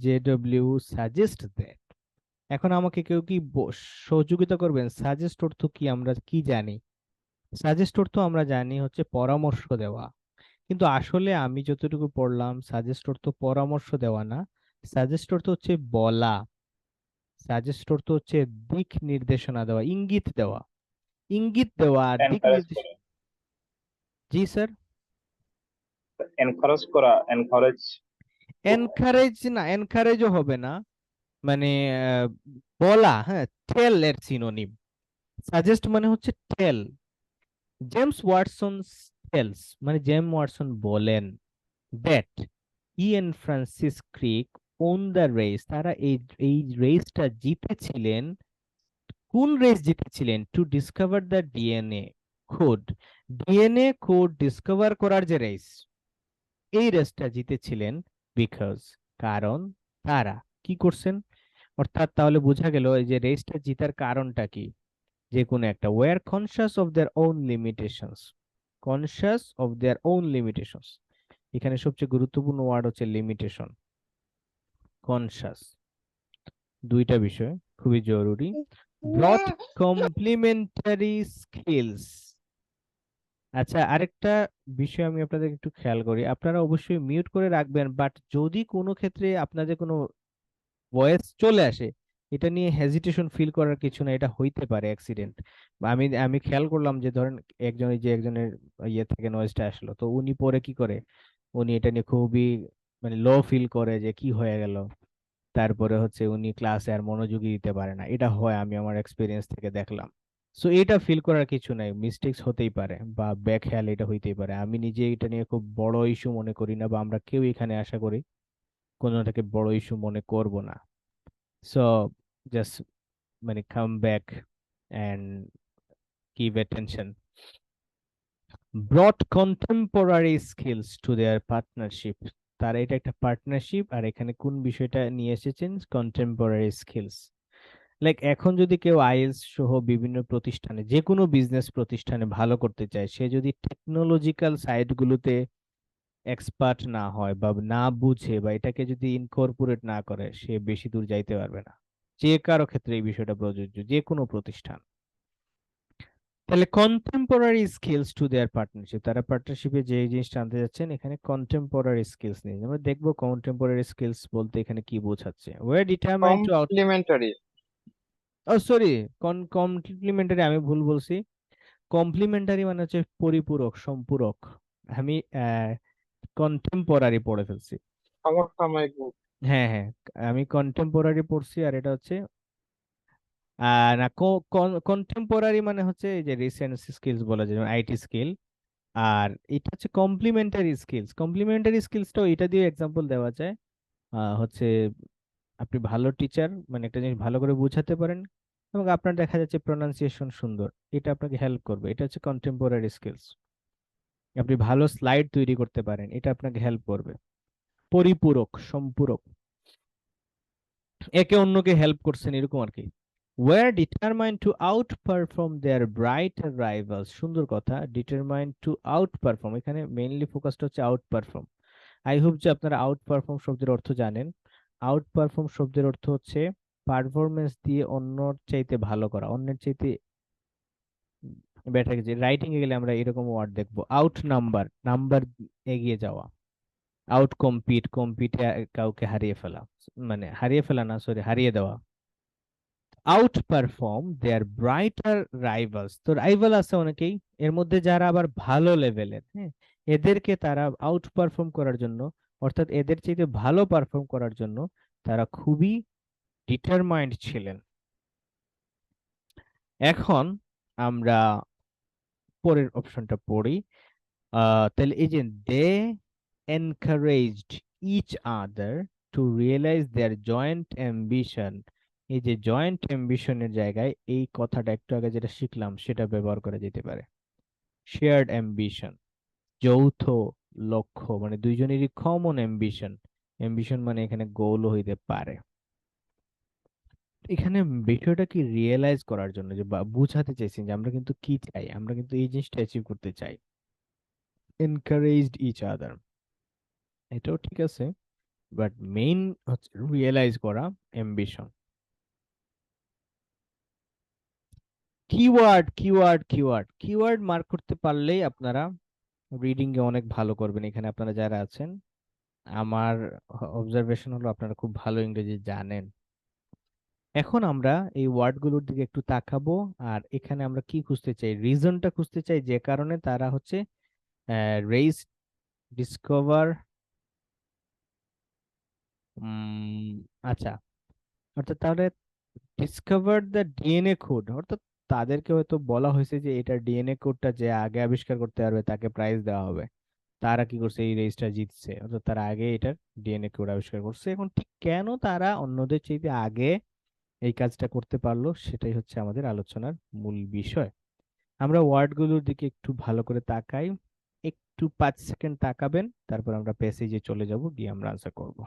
JW সাজেস্ট দ্যাট। এখন আমাকে কেউ কি সহযোগিতা করবেন, সাজেস্ট অর্থ কি আমরা কি জানি? সাজেস্ট অর্থ আমরা জানি হচ্ছে পরামর্শ দেওয়া, কিন্তু আসলে আমি যতটুকু পড়লাম সাজেস্ট অর্থ পরামর্শ দেওয়া না, সাজেস্ট অর্থ হচ্ছে বলা, সাজেস্ট অর্থ হচ্ছে দিক নির্দেশনা দেওয়া, ইঙ্গিত দেওয়া, ইঙ্গিত দেওয়া, দিক এনকারেজ নির্দেশ। করে, জি স্যার। এনকারেজ করা, এনকারেজ। এনকারেজ না, এনকারেজও হবে না, মানে আহ, বলা, হ্যাঁ, টেল এর সিনোনিম। সাজেস্ট মানে হচ্ছে টেল। জেমস ওয়াটসন টেলস মানে ওয়াটসন বলেন that he and Francis Crick won the race, তারা এই রেসটা জিতেছিলেন। কোন রেস জিতেছিলেন? To discover the DNA code, DNA code discover করার যে রেস, এই রেসটা জিতেছিলেন বিকজ, কারণ তারা কি করছেন। অর্থাৎ তাহলে বোঝা গেল এই যে রেসটা জিতার কারণটা কি, যে কোনো একটা, were conscious of their own limitations, conscious of their own limitations. এখানে সবচেয়ে গুরুত্বপূর্ণ ওয়ার্ড হচ্ছে লিমিটেশন, কনসিয়াস, দুইটা বিষয় খুবই জরুরি। Brought complementary skills. আচ্ছা, আরেকটা বিষয় আমি আপনাদের একটু খেয়াল করি, আপনারা অবশ্যই মিউট করে রাখবেন, বাট যদি কোনো ক্ষেত্রে আপনাদের কোনো ভয়েস চলে আসে, এটা নিয়ে হেজিটেশন ফিল করার কিছু না, এটা হইতে পারে অ্যাক্সিডেন্ট। আমি আমি খেয়াল করলাম যে ধরেন একজনের ইয়ে থেকে নয়েজটা আসলো, তো উনি পরে কি করে, উনি এটা নিয়ে খুবই মানে লো ফিল করে যে কি হয়ে গেল, তারপরে হচ্ছে উনি ক্লাসে আর মনোযোগী দিতে পারে না। এটা হয়, আমি আমার এক্সপিরিয়েন্স থেকে দেখলাম। সো এটা ফিল করার কিছু নাই, মিস্টেক্স হতেই পারে বা ব্যাকহ্যাল এটা হইতেই পারে। আমি নিজে এটা নিয়ে খুব বড় ইস্যু মনে করি না, বা আমরা কেউ এখানে আশা করি কোনোটাকে বড় ইস্যু মনে করব না। সো জাস্ট মানে come back and give attention. Brought contemporary skills to their partnership. তারা এটা একটা পার্টনারশিপ, আর এখানে কোন বিষয়টা নিয়ে এসেছেন, কন্টেম্পোরারি স্কিলস। লাইক এখন যদি কেউ আইএলস সহ বিভিন্ন প্রতিষ্ঠানে, যে কোনো বিজনেস প্রতিষ্ঠানে ভালো করতে চায়, সে যদি টেকনোলজিক্যাল সাইডগুলোতে এক্সপার্ট না হয় বা না বুঝে বা এটাকে যদি ইনকর্পোরেট না করে, সে বেশি দূর যাইতে পারবে না। যে কারো ক্ষেত্রে এই বিষয়টা প্রযোজ্য, যে কোনো প্রতিষ্ঠান। তাহলে contemporary skills to their partnership, তারা পার্টনারশিপে যে জিনিসটা আনতে যাচ্ছেন এখানে কন্টেম্পোরারি স্কিলস নিয়ে আমরা দেখবো কন্টেম্পোরারি স্কিলস বলতে এখানে কি বোঝাচ্ছে। Were determined to out, complementary. Oh sorry, complementary, আমি ভুল বলছি। কমপ্লিমেন্টারি মানে হচ্ছে পরিপূরক, সম্পূরক। আমি কন্টেম্পোরারি পড়ে ফেলছি। সমসাময়িক book। হ্যাঁ হ্যাঁ, আমি কন্টেম্পোরারি পড়ছি, আর এটা হচ্ছে না, কন্টেম্পোরারি মানে হচ্ছে এই যে রিসেন্ট স্কিলস বলা যায়, আইটি স্কিল। আর এটা হচ্ছে কমপ্লিমেন্টারি স্কিলস। কমপ্লিমেন্টারি স্কিলসটাও এটা দিয়ে এক্সাম্পল দেওয়া যায়। হচ্ছে আপনি ভালো টিচার, মানে একটা জিনিস ভালো করে বোঝাতে পারেন এবং আপনার দেখা যাচ্ছে প্রনাউন্সিয়েশন সুন্দর, এটা আপনাকে হেল্প করবে, এটা হচ্ছে কন্টেম্পোরারি স্কিলস। আপনি ভালো স্লাইড তৈরি করতে পারেন, এটা আপনাকে হেল্প করবে। পরিপূরক, সম্পূরক, একে অন্যকে হেল্প করছেন এরকম আর কি। Were determined to outperform their bright rivals, সুন্দর কথা, ডিটারমাইন্ড টু আউট পারফর্ম, এখানে মেইনলি ফোকাসটা হচ্ছে আউট পারফর্ম। আই হোপ যে আপনারা আউট পারফর্ম শব্দের অর্থ জানেন। আউট পারফর্ম শব্দের অর্থ হচ্ছে পারফরমেন্স দিয়ে অন্যর চাইতে ভালো করা, অন্যের চাইতে বেটার। যে রাইটিং এ গেলে আমরা এরকম ওয়ার্ড দেখবো, আউট নাম্বার, নাম্বার এগিয়ে যাওয়া। আউট কম্পিট, কম্পিটে কাউকে হারিয়ে ফেলা, মানে হারিয়ে ফেলা না, সরি, হারিয়ে দেওয়া। Out perform their brighter rivals, তো রাইভাল আছে অনেকেই, এর মধ্যে যারা আবার ভালো লেভেলের, হ্যাঁ, এদেরকে তারা আউট পারফর্ম করার জন্য, অর্থাৎ এদের চাইতে ভালো পারফর্ম করার জন্য তারা খুবই ডিটারমাইন্ড ছিলেন। এখন আমরা পরের অপশনটা পড়ি। তাহলে এই যে they encouraged each other to realize their joint ambition, এই যে জয়েন্ট অ্যাম্বিশনের জায়গায় এই কথাটা একটু আগে যেটা শিখলাম সেটা ব্যবহার করা যেতে পারে। শেয়ার্ড অ্যাম্বিশন, যৌথ লক্ষ্য, মানে দুইজনেরই কমন অ্যাম্বিশন। অ্যাম্বিশন মানে এখানে গোলও হইতে পারে। এখানে বিষয়টা কি রিয়েলাইজ করার জন্য, যে বুঝাতে চাইছেন যে আমরা কিন্তু কি চাই, আমরা কিন্তু এই জিনিসটা অ্যাচিভ করতে চাই। এনকারেজড ইচ আদার, এটাও ঠিক আছে, বাট মেইন হচ্ছে রিয়েলাইজ করা, ambition. Keyword keyword keyword keyword mark করতে পারলেই আপনারা রিডিং এ অনেক ভালো করবেন। এখানে আপনারা যারা আছেন, আমার অবজারভেশন হলো আপনারা খুব ভালো ইংরেজি জানেন। এখন আমরা এই ওয়ার্ডগুলোর দিকে একটু তাকাবো, আর এখানে আমরা কি খুঁজতে চাই, রিজনটা খুঁজতে চাই, যে কারণে তারা হচ্ছে রেস ডিসকভার, আচ্ছা, অর্থাৎ তাহলে ডিসকভার দ্য ডিএনএ কোড, অর্থাৎ তাদেরকে হয়তো বলা হয়েছে যে এটা ডিএনএ কোডটা যে আগে আবিষ্কার করতে পারবে তাকে প্রাইজ দেওয়া হবে। তারা কি করছে, এই রেসটা জিতছে, অর্থাৎ তারা আগে এটার ডিএনএ কোড আবিষ্কার করছে। এখন ঠিক কেন তারা অন্যদের চাইতে আগে এই কাজটা করতে পারলো, সেটাই হচ্ছে আমাদের আলোচনার মূল বিষয়। আমরা ওয়ার্ডগুলোর দিকে একটু ভালো করে তাকাই, একটু 5 সেকেন্ড তাকাবেন, তারপর আমরা প্যাসেজে চলে যাব, গিয়ে আমরা আনসার করব।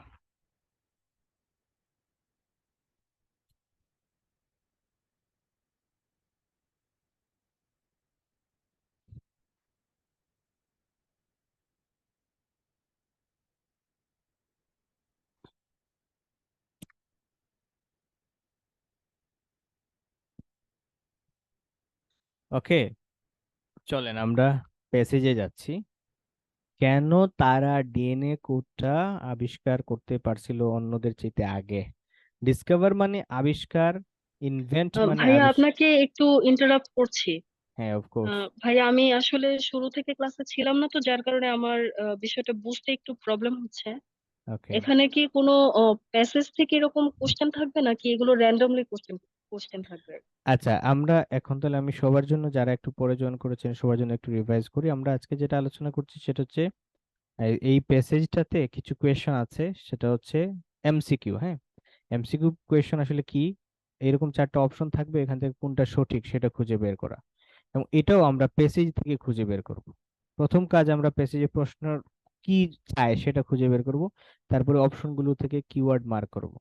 ওকে, চলেন আমরা প্যাসেজে যাচ্ছি। কেন তারা ডিএনএ কোডটা আবিষ্কার করতে পারছিল অন্যদের চাইতে আগে? ডিসকভার মানে আবিষ্কার, ইনভেন্ট মানে ভাইয়া আবিষ্কার। আপনাকে একটু ইন্টারাপ্ট করছি। হ্যাঁ, অফকোর্স। ভাইয়া আমি আসলে শুরু থেকে ক্লাসে ছিলাম না, তো যার কারণে আমার বিষয়টা বুঝতে একটু প্রবলেম হচ্ছে। ওকে, এখানে কি কোনো প্যাসেজ থেকে এরকম কোশ্চেন থাকবে নাকি এগুলো র্যান্ডমলি কোশ্চেন কোশ্চেন থাকবে? আচ্ছা, আমরা এখন তাহলে আমি সবার জন্য, যারা একটু পরে জয়েন করেছেন সবার জন্য একটু রিভাইজ করি। আমরা আজকে যেটা আলোচনা করছি সেটা হচ্ছে এই প্যাসেজটাতে কিছু কোয়েশ্চন আছে, সেটা হচ্ছে এমসিকিউ। হ্যাঁ, এমসিকিউ কোয়েশ্চন আসলে কি? এরকম চারটা অপশন থাকবে, এখান থেকে কোনটা সঠিক সেটা খুঁজে বের করা, এবং এটাও আমরা প্যাসেজ থেকে খুঁজে বের করব। প্রথম কাজ, আমরা প্যাসেজে প্রশ্ন কি চায় সেটা খুঁজে বের করব, তারপরে অপশনগুলো থেকে কিওয়ার্ড মার্ক করব,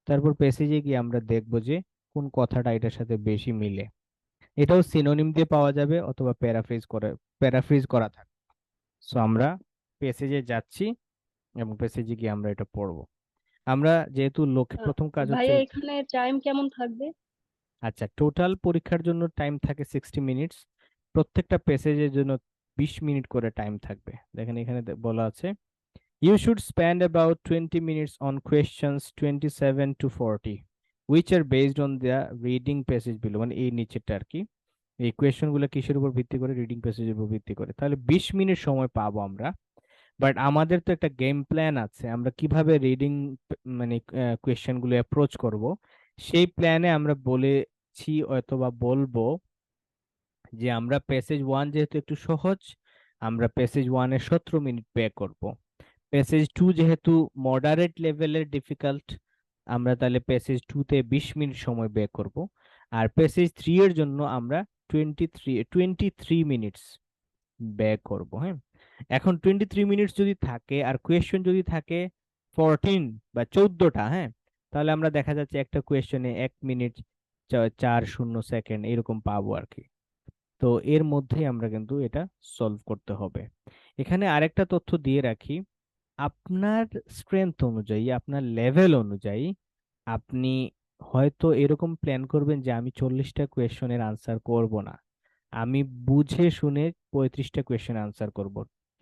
তারপর প্যাসেজে গিয়ে আমরা দেখব যে কোন কথাটা এটার সাথে বেশি মিলে। এটাও সিনোনিম দিয়ে পাওয়া যাবে অথবা প্যারাফ্রেজ করা থাকবে। সো আমরা প্যাসেজে যাচ্ছি এবং প্যাসেজে গিয়ে আমরা এটা পড়বো। আমরা যেহেতু লক্ষ্য, প্রথম কাজ হচ্ছে, ভাইয়া এখানে টাইম কেমন থাকবে? আচ্ছা, টোটাল পরীক্ষার জন্য টাইম থাকে 60 মিনিটস। প্রত্যেকটা প্যাসেজের জন্য 20 মিনিট করে টাইম থাকবে। দেখেন এখানে বলা আছে, you should spend about 20 minutes on questions 27 to 40 which are based on the reading passage below, মানে এই নিচেরটা আর কি। এই কোয়েশ্চেন গুলো কিসের উপর ভিত্তি করে? রিডিং প্যাসেজের উপর ভিত্তি করে। তাহলে 20 মিনিট সময় পাবো আমরা। বাট আমাদের তো একটা গেম প্ল্যান আছে, আমরা কিভাবে রিডিং মানে কোয়েশ্চেন গুলো অ্যাপ্রোচ করব, সেই প্ল্যানে আমরা বলেছি অথবা বলবো যে আমরা প্যাসেজ 1 যেহেতু একটু সহজ, আমরা প্যাসেজ 1 এ 17 মিনিট ব্যয় করব। প্যাসেজ 2 যেহেতু মডারেট লেভেলের ডিফিকাল্ট, আমরা তাহলে প্যাসেজ 2 তে 20 মিনিট সময় ব্যয় করব। আর প্যাসেজ 3 এর জন্য আমরা 23 মিনিটস ব্যয় করব। হ্যাঁ, এখন 23 মিনিটস যদি থাকে আর কোয়েশ্চেন যদি থাকে 14 বা 14টা, হ্যাঁ, তাহলে আমরা দেখা যাচ্ছে একটা কোয়েশ্চেনে 1 মিনিট 4 শূন্য সেকেন্ড এরকম পাবো আর কি। তো এর মধ্যেই আমরা কিন্তু এটা সলভ করতে হবে। এখানে আরেকটা তথ্য দিয়ে রাখি, আপনার স্ট্রেংথ অনুযায়ী, আপনার লেভেল অনুযায়ী আপনি হয়তো এরকম প্ল্যান করবেন যে আমি 40টা কোয়েশ্চেনের আনসার করব না, আমি বুঝে শুনে 35টা কোয়েশ্চেন আনসার করব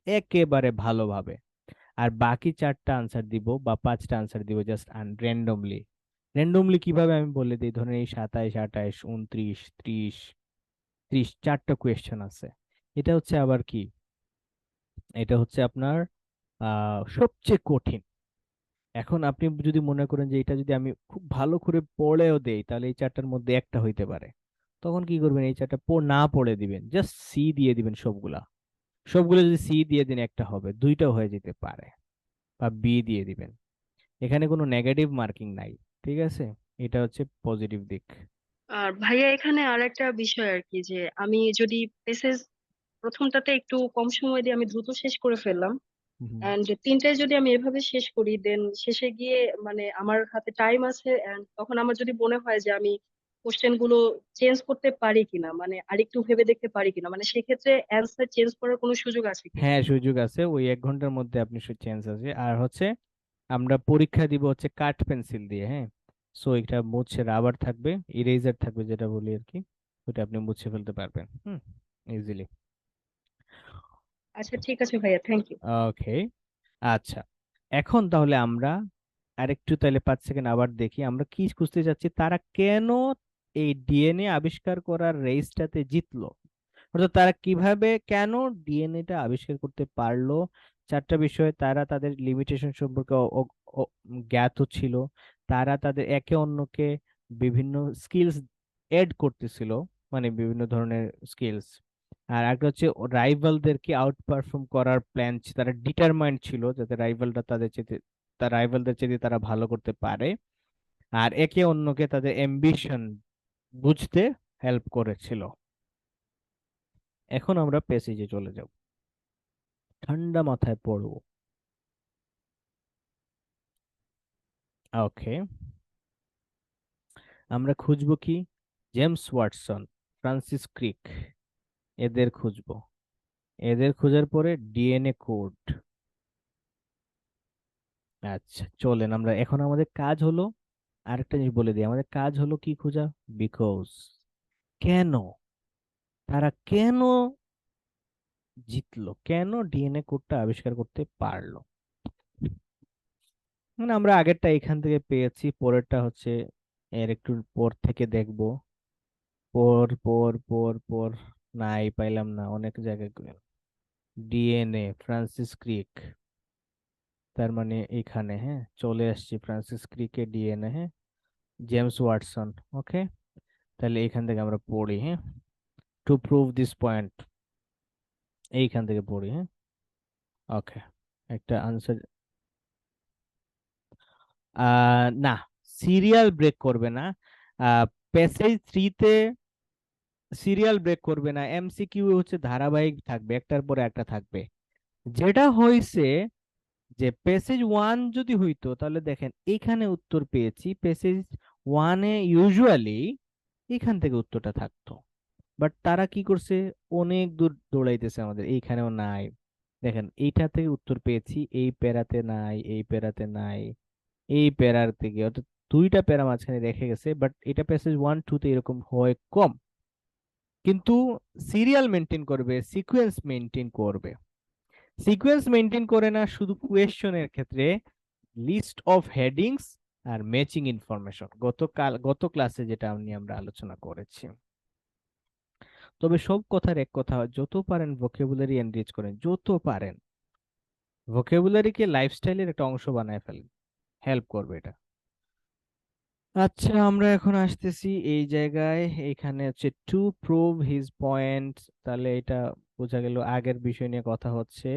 একেবারে ভালোভাবে, আর বাকি 4টা আনসার দিব বা 5টা আনসার দিব জাস্ট র্যান্ডমলি। র্যান্ডমলি কিভাবে আমি বলে দিই, ধরেন এই 27 28 29 30 30 4টা কোয়েশ্চেন আছে। এটা হচ্ছে আবার কি, এটা হচ্ছে আপনার সবচেয়ে কঠিন। এখন আপনি যদি মনে করেন যে এটা যদি আমি খুব ভালো করে পড়েও দেই তাহলে এই 4টার মধ্যে একটা হইতে পারে, তখন কি করবেন? এই 4টা না পড়ে দিবেন, জাস্ট সি দিয়ে দিবেন সবগুলা। সবগুলো যদি সি দিয়ে দিন একটা হবে, দুইটাও হয়ে যেতে পারে, বা বি দিয়ে দিবেন। এখানে কোনো নেগেটিভ মার্কিং নাই, ঠিক আছে? এটা হচ্ছে পজিটিভ দিক। আর ভাইয়া এখানে আর একটা বিষয় আর কি, যে আমি যদি পেসেজ প্রথমটাতে একটু কম সময় দিয়ে আমি দ্রুত শেষ করে ফেললাম, হুম। এন্ড তিনটায় যদি আমি এভাবে শেষ করি, দেন শেষে গিয়ে মানে আমার হাতে টাইম আছে, এন্ড তখন আমার যদি মনে হয় যে আমি কোশ্চেন গুলো চেঞ্জ করতে পারি কিনা, মানে আরেকটু ভেবে দেখতে পারি কিনা, মানে সেক্ষেত্রে অ্যান্সার চেঞ্জ করার কোনো সুযোগ আছে কিনা? হ্যাঁ, সুযোগ আছে, ওই 1 ঘন্টার মধ্যে আপনি চেঞ্জ আছে। আর হচ্ছে আমরা পরীক্ষা দিব হচ্ছে কাঠ পেন্সিল দিয়ে। হ্যাঁ, সো এটা মুছে, রাবার থাকবে, ইরেজার থাকবে যেটা বলি আর কি, ওটা আপনি মুছে ফেলতে পারবেন ইজিলি। আচ্ছা ঠিক আছে ভাইয়া, থ্যাংক ইউ। ওকে, আচ্ছা, এখন তাহলে আমরা আরেকটু তাহলে 5 সেকেন্ড আবার দেখি আমরা কি খুঁজতে যাচ্ছি, তারা কেন এই ডিএনএ আবিষ্কার করার রেসটাতে জিতলো, অর্থাৎ তারা কিভাবে কেন ডিএনএটা আবিষ্কার করতে পারলো। 4টা বিষয়ে তারা তাদের লিমিটেশন সম্পর্কে জ্ঞাত ছিল, তারা তাদের একে অন্যকে বিভিন্ন স্কিলস এড করতেছিল, মানে বিভিন্ন ধরনের স্কিলস। আর একটা হচ্ছে রাইভালদেরকে আউট পারফর্ম করার প্ল্যান, তারা ডিটারমাইন্ড ছিল যাতে রাইভালদের চেয়ে তারা ভালো করতে পারে। আর একে অন্যকে তাদের অ্যাম্বিশন বুঝতে হেল্প করেছিল। এখন আমরা প্যাসেজে চলে যাব, ঠান্ডা মাথায় পড়বো। ওকে, আমরা খুঁজবো কি? জেমস ওয়াটসন, ফ্রান্সিস ক্রিক, এদের খুঁজবো। এদের খোঁজার পরে ডিএনএ কোড। আচ্ছা, চলেন আমরা এখন, আমাদের কাজ হলো, আরেকটা জিনিস বলে দিই, আমাদের কাজ হলো কি খোঁজা, বিকজ, কেন, তারা কেন জিতলো, কেন ডিএনএ কোডটা আবিষ্কার করতে পারলো। মানে আমরা আগেরটা এখান থেকে পেয়েছি, পরেরটা হচ্ছে এর একটু পর থেকে দেখবো। পর নাই, পাইলাম না, অনেক জায়গায় ডিএনএ ফ্রান্সিস ক্রিক, তার মানে এখানে, হ্যাঁ চলে আসছি ফ্রান্সিস ক্রিকের ডিএনএ, হ্যাঁ জেমস ওয়াটসন। ওকে, তাহলে এখান থেকে আমরা পড়ি, হ্যাঁ টু প্রুভ দিস পয়েন্ট, এইখান থেকে পড়ি, হ্যাঁ ওকে। একটা আনসার, না সিরিয়াল ব্রেক করবে না, প্যাসেজ 3-তে সিরিয়াল ব্রেক করবে না, এমসিকিউ হচ্ছে ধারাবাহিক থাকবে, একটার পরে একটা থাকবে। যেটা হয়েছে যে প্যাসেজ 1 যদি হইতো তাহলে দেখেন এখানে উত্তর পেয়েছি, প্যাসেজ 1-এ ইউজুয়ালি এখান থেকে উত্তরটা থাকতো, বাট তারা কি করছে, অনেক দূর দৌড়াইতেছে আমাদের, এইখানেও নাই। দেখেন এইটা থেকে উত্তর পেয়েছি, এই প্যারাতে নাই, এই প্যারাতে নাই, এই প্যারার থেকে, অর্থাৎ দুইটা প্যারা মাঝখানে রেখে গেছে, বাট এটা প্যাসেজ 1-2-তে এরকম হয় কম। কিন্তু সিরিয়াল মেনটেন করবে, সিকোয়েন্স মেনটেন করবে, সিকোয়েন্স মেনটেন করে না শুধু কোয়েশ্চনের ক্ষেত্রে, লিস্ট অফ হেডিংস আর ম্যাচিং ইনফরমেশন, গত ক্লাসে যেটা আমরা আলোচনা করেছি। তবে সব কথার এক কথা, যত পারেন ভোকাবুলারি এনরিচ করেন, যত পারেন ভোকাবুলারিকে লাইফস্টাইলের একটা অংশ বানায় ফেলেন, হেল্প করবে এটা। আচ্ছা, আমরা এখন আসতেছি এই জায়গায়, এখানে হচ্ছে টু প্রুভ হিজ পয়েন্ট, তাহলে এটা বোঝা গেল আগের বিষয় নিয়ে কথা হচ্ছে।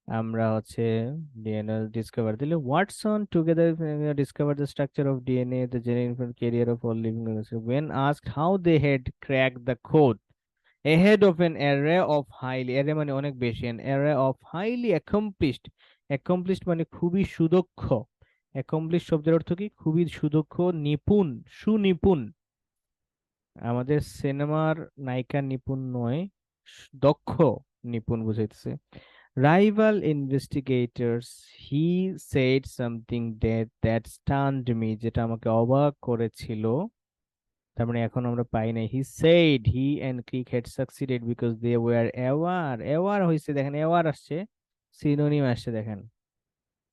আমরা হচ্ছে ডিএনএ ডিসকভার দিলে, Watson together discover the structure of DNA, the genetic career of all living organisms. When asked how they had cracked the code ahead of an array of highly, array মানে অনেক বেশি, an array of highly accomplished, accomplished মানে খুবই সুদক্ষ, accomplished শব্দের অর্থ কি, খুবই সুদক্ষ, নিপুণ, সুনিপুণ। আমাদের সিনেমার নায়িকা নিপুণ নয়, দক্ষ, নিপুণ বুঝাইতেছে। Rival investigators, he said something that stunned me, যেটা আমাকে অবাক করেছিল। তার মানে এখন আমরা পাই নাই, he said he and Crick had succeeded because they were aware হয়েছে, দেখেন aware আসছে, সিনোনিম আসছে, দেখেন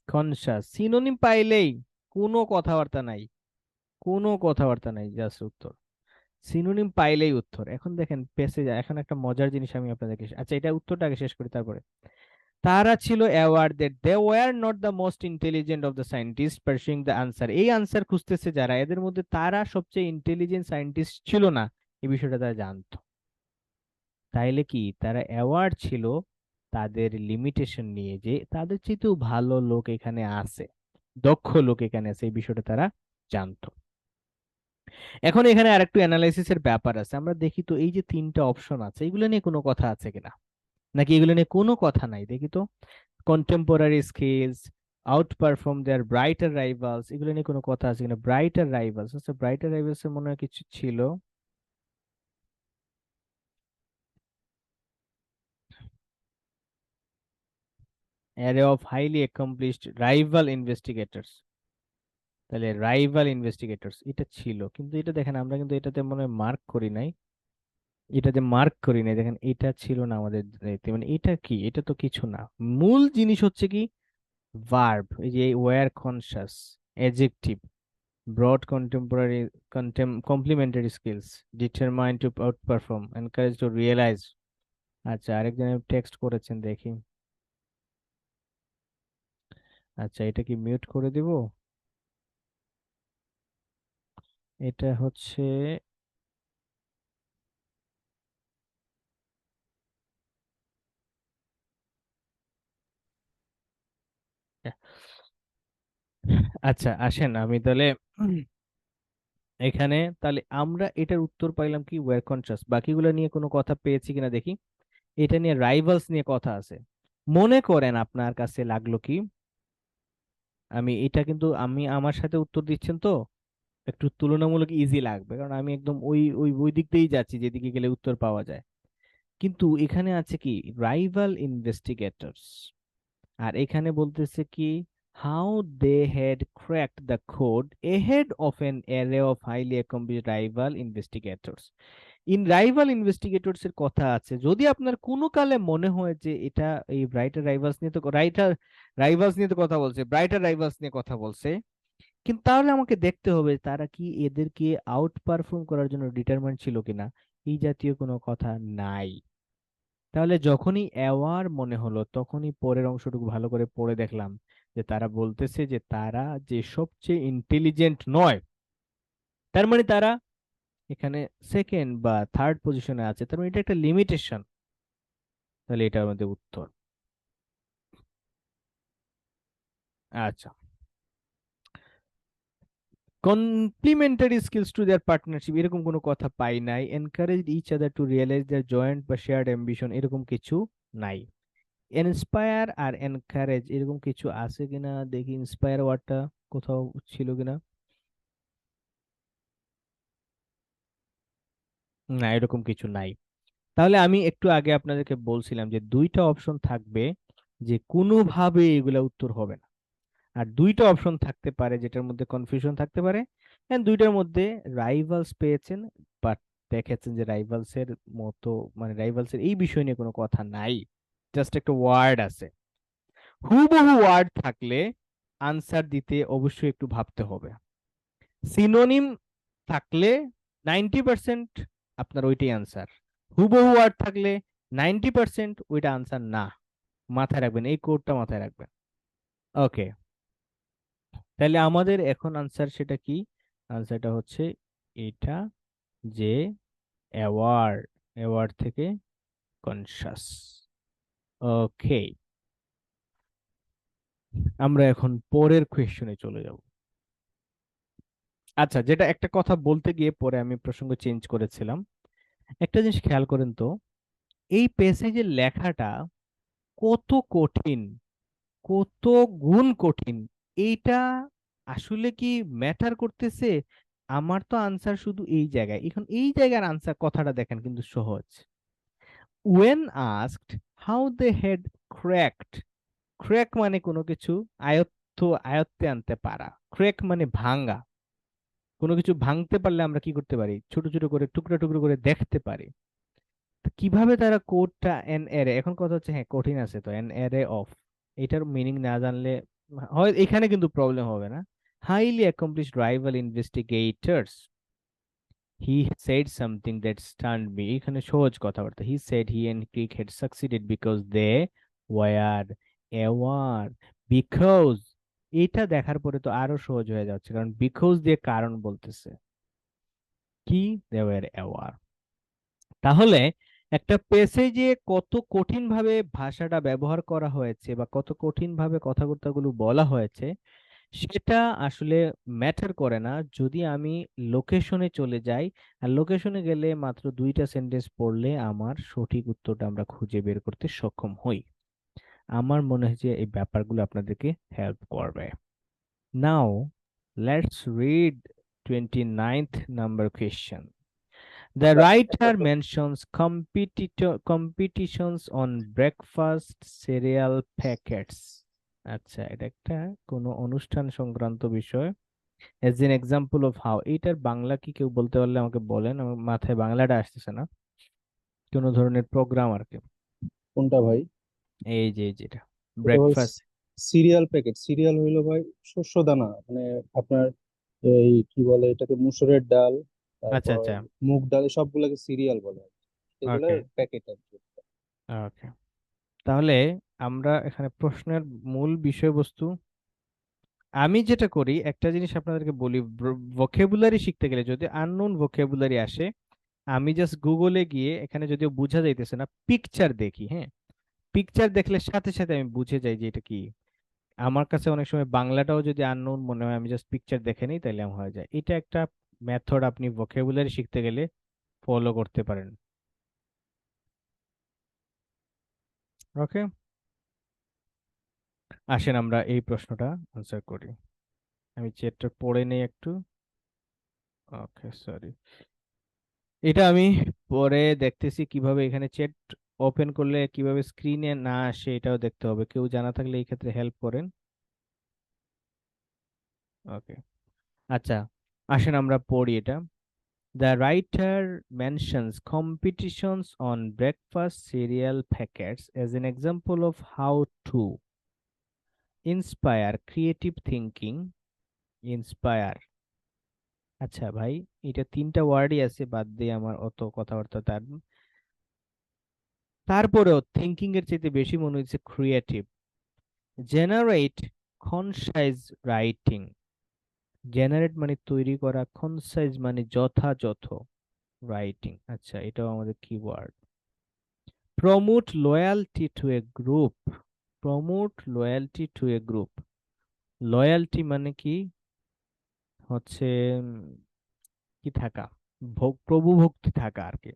কনসাস, সিনোনিম পাইলেই কোনো কথাবার্তা নাই, কোনো কথাবার্তা নাই, জাস্ট উত্তর, সিনোনিম পাইলেই উত্তর। এখন দেখেন পেসে যায়, এখন একটা মজার জিনিস আমি আপনাদেরকে, আচ্ছা এটা উত্তরটা আগে শেষ করি তারপরে। তারা ছিল aware that they were not the most intelligent of the scientist pursuing the answer, এই আনসার খুঁজতেছে যারা, এদের মধ্যে তারা সবচেয়ে ইন্টেলিজেন্ট সায়েন্টিস্ট ছিল না, এই বিষয়টা তারা জানতো। তাইলে কি তারা অ্যাওয়ার ছিল তাদের লিমিটেশন নিয়ে, যে তাদের চেয়েও ভালো লোক এখানে আছে, দক্ষ লোক এখানে আছে, এই বিষয়টা তারা জানতো। এখন এখানে আরেকটু অ্যানালাইসিস এর ব্যাপার আছে, আমরা দেখি তো এই যে 3টা অপশন আছে, এগুলো নিয়ে কোনো কথা আছে কিনা, নাকি এগুলো নিয়ে কোনো কথা নাই, দেখি তো। Contemporary skills, outperform their brighter rivals, এগুলো নিয়ে কোনো কথা আছে কিনা, ব্রাইটার রাইভালস, আচ্ছা ব্রাইটার রাইভালস এর মনে হয় কিছু ছিল, array of highly accomplished rival investigators, তাহলে রাইভাল ইনভেস্টিগেটরস এটা ছিল, কিন্তু এটা দেখেন আমরা কিন্তু এটাতে মনে হয় মার্ক করি নাই, এটাতে মার্ক করি নাই, দেখেন এটা ছিল না আমাদের এতে, মানে এটা কি, এটা তো কিছু না। মূল জিনিস হচ্ছে কি ভার্ব, এই যে were conscious, adjective, broad contemporary complementary skills, determined to outperform, encouraged to realize। আচ্ছা আরেকজনের টেক্সট করেছেন দেখি, আচ্ছা এটা কি মিউট করে দিব, এটা হচ্ছে, আচ্ছা আসেন আমি তাহলে এখানে, তাহলে আমরা এটার উত্তর পাইলাম কি ওয়্যার কনসাস, বাকিগুলো নিয়ে কোনো কথা পেয়েছি কিনা দেখি। এটা নিয়ে রাইভালস নিয়ে কথা আছে, মনে করেন আপনার কাছে লাগলো কি, আমি এটা কিন্তু আমি আমার সাথে উত্তর দিচ্ছেন তো একটু তুলনামূলক ইজি লাগবে, কারণ আমি একদম ওই ওই ওই দিক দিয়েই যাচ্ছি যেদিকে গেলে উত্তর পাওয়া যায়। কিন্তু এখানে আছে কি রাইভাল ইনভেস্টিগেটরস, আর এখানে বলতেছে কি how they had cracked the code ahead of an array of highly accomplished rival investigators. Rival investigators এর কথা আছে, যদি আপনার কোনো কালে মনে হয় যে এটা এই ব্রাইটার রাইভালস নিয়ে তো রাইভালস নিয়ে তো কথা বলছে, ব্রাইটার রাইভালস নিয়ে কথা বলছে, কিন্তু তাহলে আমাকে দেখতে হবে তারা কি এদেরকে আউট পারফর্ম করার জন্য ডিটারমাইন্ড ছিল কিনা, এই জাতীয় কোনো কথা নাই। তাহলে যখনই অ্যাওয়ার মনে হলো তখনই পরের অংশটুকু ভালো করে পড়ে দেখলাম যে তারা বলতেছে যে তারা যে সবচেয়ে ইন্টেলিজেন্ট নয়, তার মানে তারা এখানে সেকেন্ড বা থার্ড পজিশনে আছে, তার মানে এটা একটা লিমিটেশন। তাহলে এটা আমাদের উত্তর। আচ্ছা, complementary skills to their partnership এরকম কোনো কথা পাই নাই। Encourage each other to realize their joint বা শেয়ার্ড অ্যাম্বিশন এরকম কিছু নাই। ইন্সপায়ার আর এনকারেজ এরকম কিছু আছে কিনা দেখি, ইন্সপায়ার ওয়ার্ডটা কোথাও ছিল কিনা। না, এরকম কিছু নাই। তাহলে আমি একটু আগে আপনাদেরকে বলছিলাম যে দুইটা অপশন থাকবে যে কোনোভাবে এগুলা উত্তর হবে না, আর দুইটা অপশন থাকতে পারে যেটার মধ্যে কনফিউশন থাকতে পারে, এন্ড দুইটার মধ্যে রাইভালস পেয়েছেন, বাট দেখেছেন যে রাইভালস এর মতো মানে রাইভালস এর এই বিষয় নিয়ে কোনো কথা নাই, জাস্ট একটা ওয়ার্ড আছে। হুবহু ওয়ার্ড থাকলে আনসার দিতে অবশ্যই একটু ভাবতে হবে। সিনোনিম থাকলে 90% আপনার ওইটাই আনসার, হুবহু ওয়ার্ড থাকলে 90% ওইটা আনসার না। মাথায় রাখবেন, এই কোডটা মাথায় রাখবেন। ওকে, তাহলে আমাদের এখন আনসার সেটা কি? আনসারটা হচ্ছে এটা, যে অ্যাওয়ার্ড, অ্যাওয়ার্ড থেকে কনসাস। ওকে, আমরা এখন পরের কোয়েশ্চনে চলে যাব। আচ্ছা, যেটা একটা কথা বলতে গিয়ে পরে আমি প্রসঙ্গ চেঞ্জ করেছিলাম, একটা জিনিস খেয়াল করেন তো, এই প্যাসেজের লেখাটা কত কঠিন, কত গুণ কঠিন, এইটা আসলে কি ম্যাটার করতেছে? আমার তো আনসার শুধু এই জায়গায়, এখন এই জায়গার আনসার কথাটা দেখেন কিন্তু সহজ। when asked how they had cracked, crack মানে কোনো কিছু আয়ত্তে আনতে পারা, ক্র্যাক মানে ভাঙা, কোনো কিছু ভাঙতে পারলে আমরা কি করতে পারি, ছোট ছোট করে টুকরো টুকরো করে দেখতে পারি। তো কিভাবে তারা কোডটা এন অ্যারে, এখন কথা হচ্ছে হ্যাঁ কঠিন আছে তো, এন অ্যারে অফ, এটার মিনিং না জানলে হয় এখানে কিন্তু প্রবলেম হবে না। Highly accomplished rival investigators, he said something that stunned me, এখানে সহজ কথাবার্তা, he said he and Crick had succeeded because they were aware, because, এটা দেখার পরে তো আরো সহজ হয়ে যাচ্ছে, কারণ বিকজ দিয়ে কারণ বলতেছে, কি দে ওয়ার অ্যাওয়ার। তাহলে একটা প্যাসেজে কত কঠিন ভাবে ভাষাটা ব্যবহার করা হয়েছে বা কত কঠিন ভাবে কথাবার্তাগুলো বলা হয়েছে সেটা আসলে ম্যাটার করে না যদি আমি লোকেশনে চলে যাই, আর লোকেশনে গেলে মাত্র দুইটা সেন্টেন্স পড়লে আমার সঠিক উত্তরটা আমরা খুঁজে বের করতে সক্ষম হই। আমার মনে হয় যে এই ব্যাপারগুলো আপনাদেরকে হেল্প করবে। Now let's read 29th number question. The writer mentions competitions on breakfast cereal packets. আচ্ছা, এটা একটা কোনো অনুষ্ঠান সংক্রান্ত বিষয়। As an example of how, এটার বাংলা কি কেউ বলতে পারলে আমাকে বলেন, আমার মাথায় বাংলাটা আসতেছে না। কোনো ধরনের প্রোগ্রাম আর কি, কোনটা ভাই? এই যেটা এটা ভাই ব্রেকফাস্ট। Serial packet. সিরিয়াল হইলো ভাই শস্য দানা, মানে আপনার এই কি বলে এটাকে, মুসুরের ডাল, আচ্ছা তারপর আচ্ছা, মুগ ডাল, সবগুলোকে সিরিয়াল বলে আর কি। এগুলো ওকে প্যাকেট আর কি। ওকে। তাহলে আমরা এখানে প্রশ্নের মূল বিষয়বস্তু, আমি যেটা করি একটা জিনিস আপনাদেরকে বলি, ভোকাবুলারি শিখতে গেলে যদি আননোন ভোকাবুলারি আসে, আমি জাস্ট গুগলে গিয়ে এখানে যদিও বোঝা যাইতেছে না, পিকচার দেখি, হ্যাঁ, পিকচার দেখলে সাথে সাথে আমি বুঝে যাই যে এটা কি। আমার কাছে অনেক সময় বাংলাটাও যদি আননোন মনে হয় আমি জাস্ট পিকচার দেখে নিই, তাইলে আমার হয়ে যায়। এটা একটা মেথড আপনি ভোকাবুলারি শিখতে গেলে ফলো করতে পারেন। ওকে, আসেন আমরা এই প্রশ্নটা আনসার করি। আমি চ্যাটটা পড়ে নেই একটু। ওকে, সরি, এটা আমি পরে দেখতেছি কিভাবে এখানে চ্যাট ওপেন করলে কিভাবে স্ক্রিনে না আসে, এটাও দেখতে হবে, কেউ জানা থাকলে এই ক্ষেত্রে হেল্প করেন। ওকে, আচ্ছা, আসেন আমরা পড়ি এটা। The writer mentions competitions on breakfast cereal packets as an example of how to inspire creative thinking. Inspire, আচ্ছা ভাই, এটা তিনটা ওয়ার্ডই আছে, বাদ দিয়ে আমার অত কথাবার্তা তারপরেও থিঙ্কিং এর চাইতে বেশি মনে হচ্ছে creative. Generate concise writing, generate মানে তৈরি করা, কনসাইজ মানে যথাযথ রাইটিং। আচ্ছা, এটাও আমাদের কিওয়ার্ড। প্রমোট লয়ালটি টু এ গ্রুপ, প্রমোট লয়ালটি টু এ গ্রুপ, লয়ালটি মানে কি হচ্ছে কি থাকা, প্রভুভক্তি থাকা আর কি,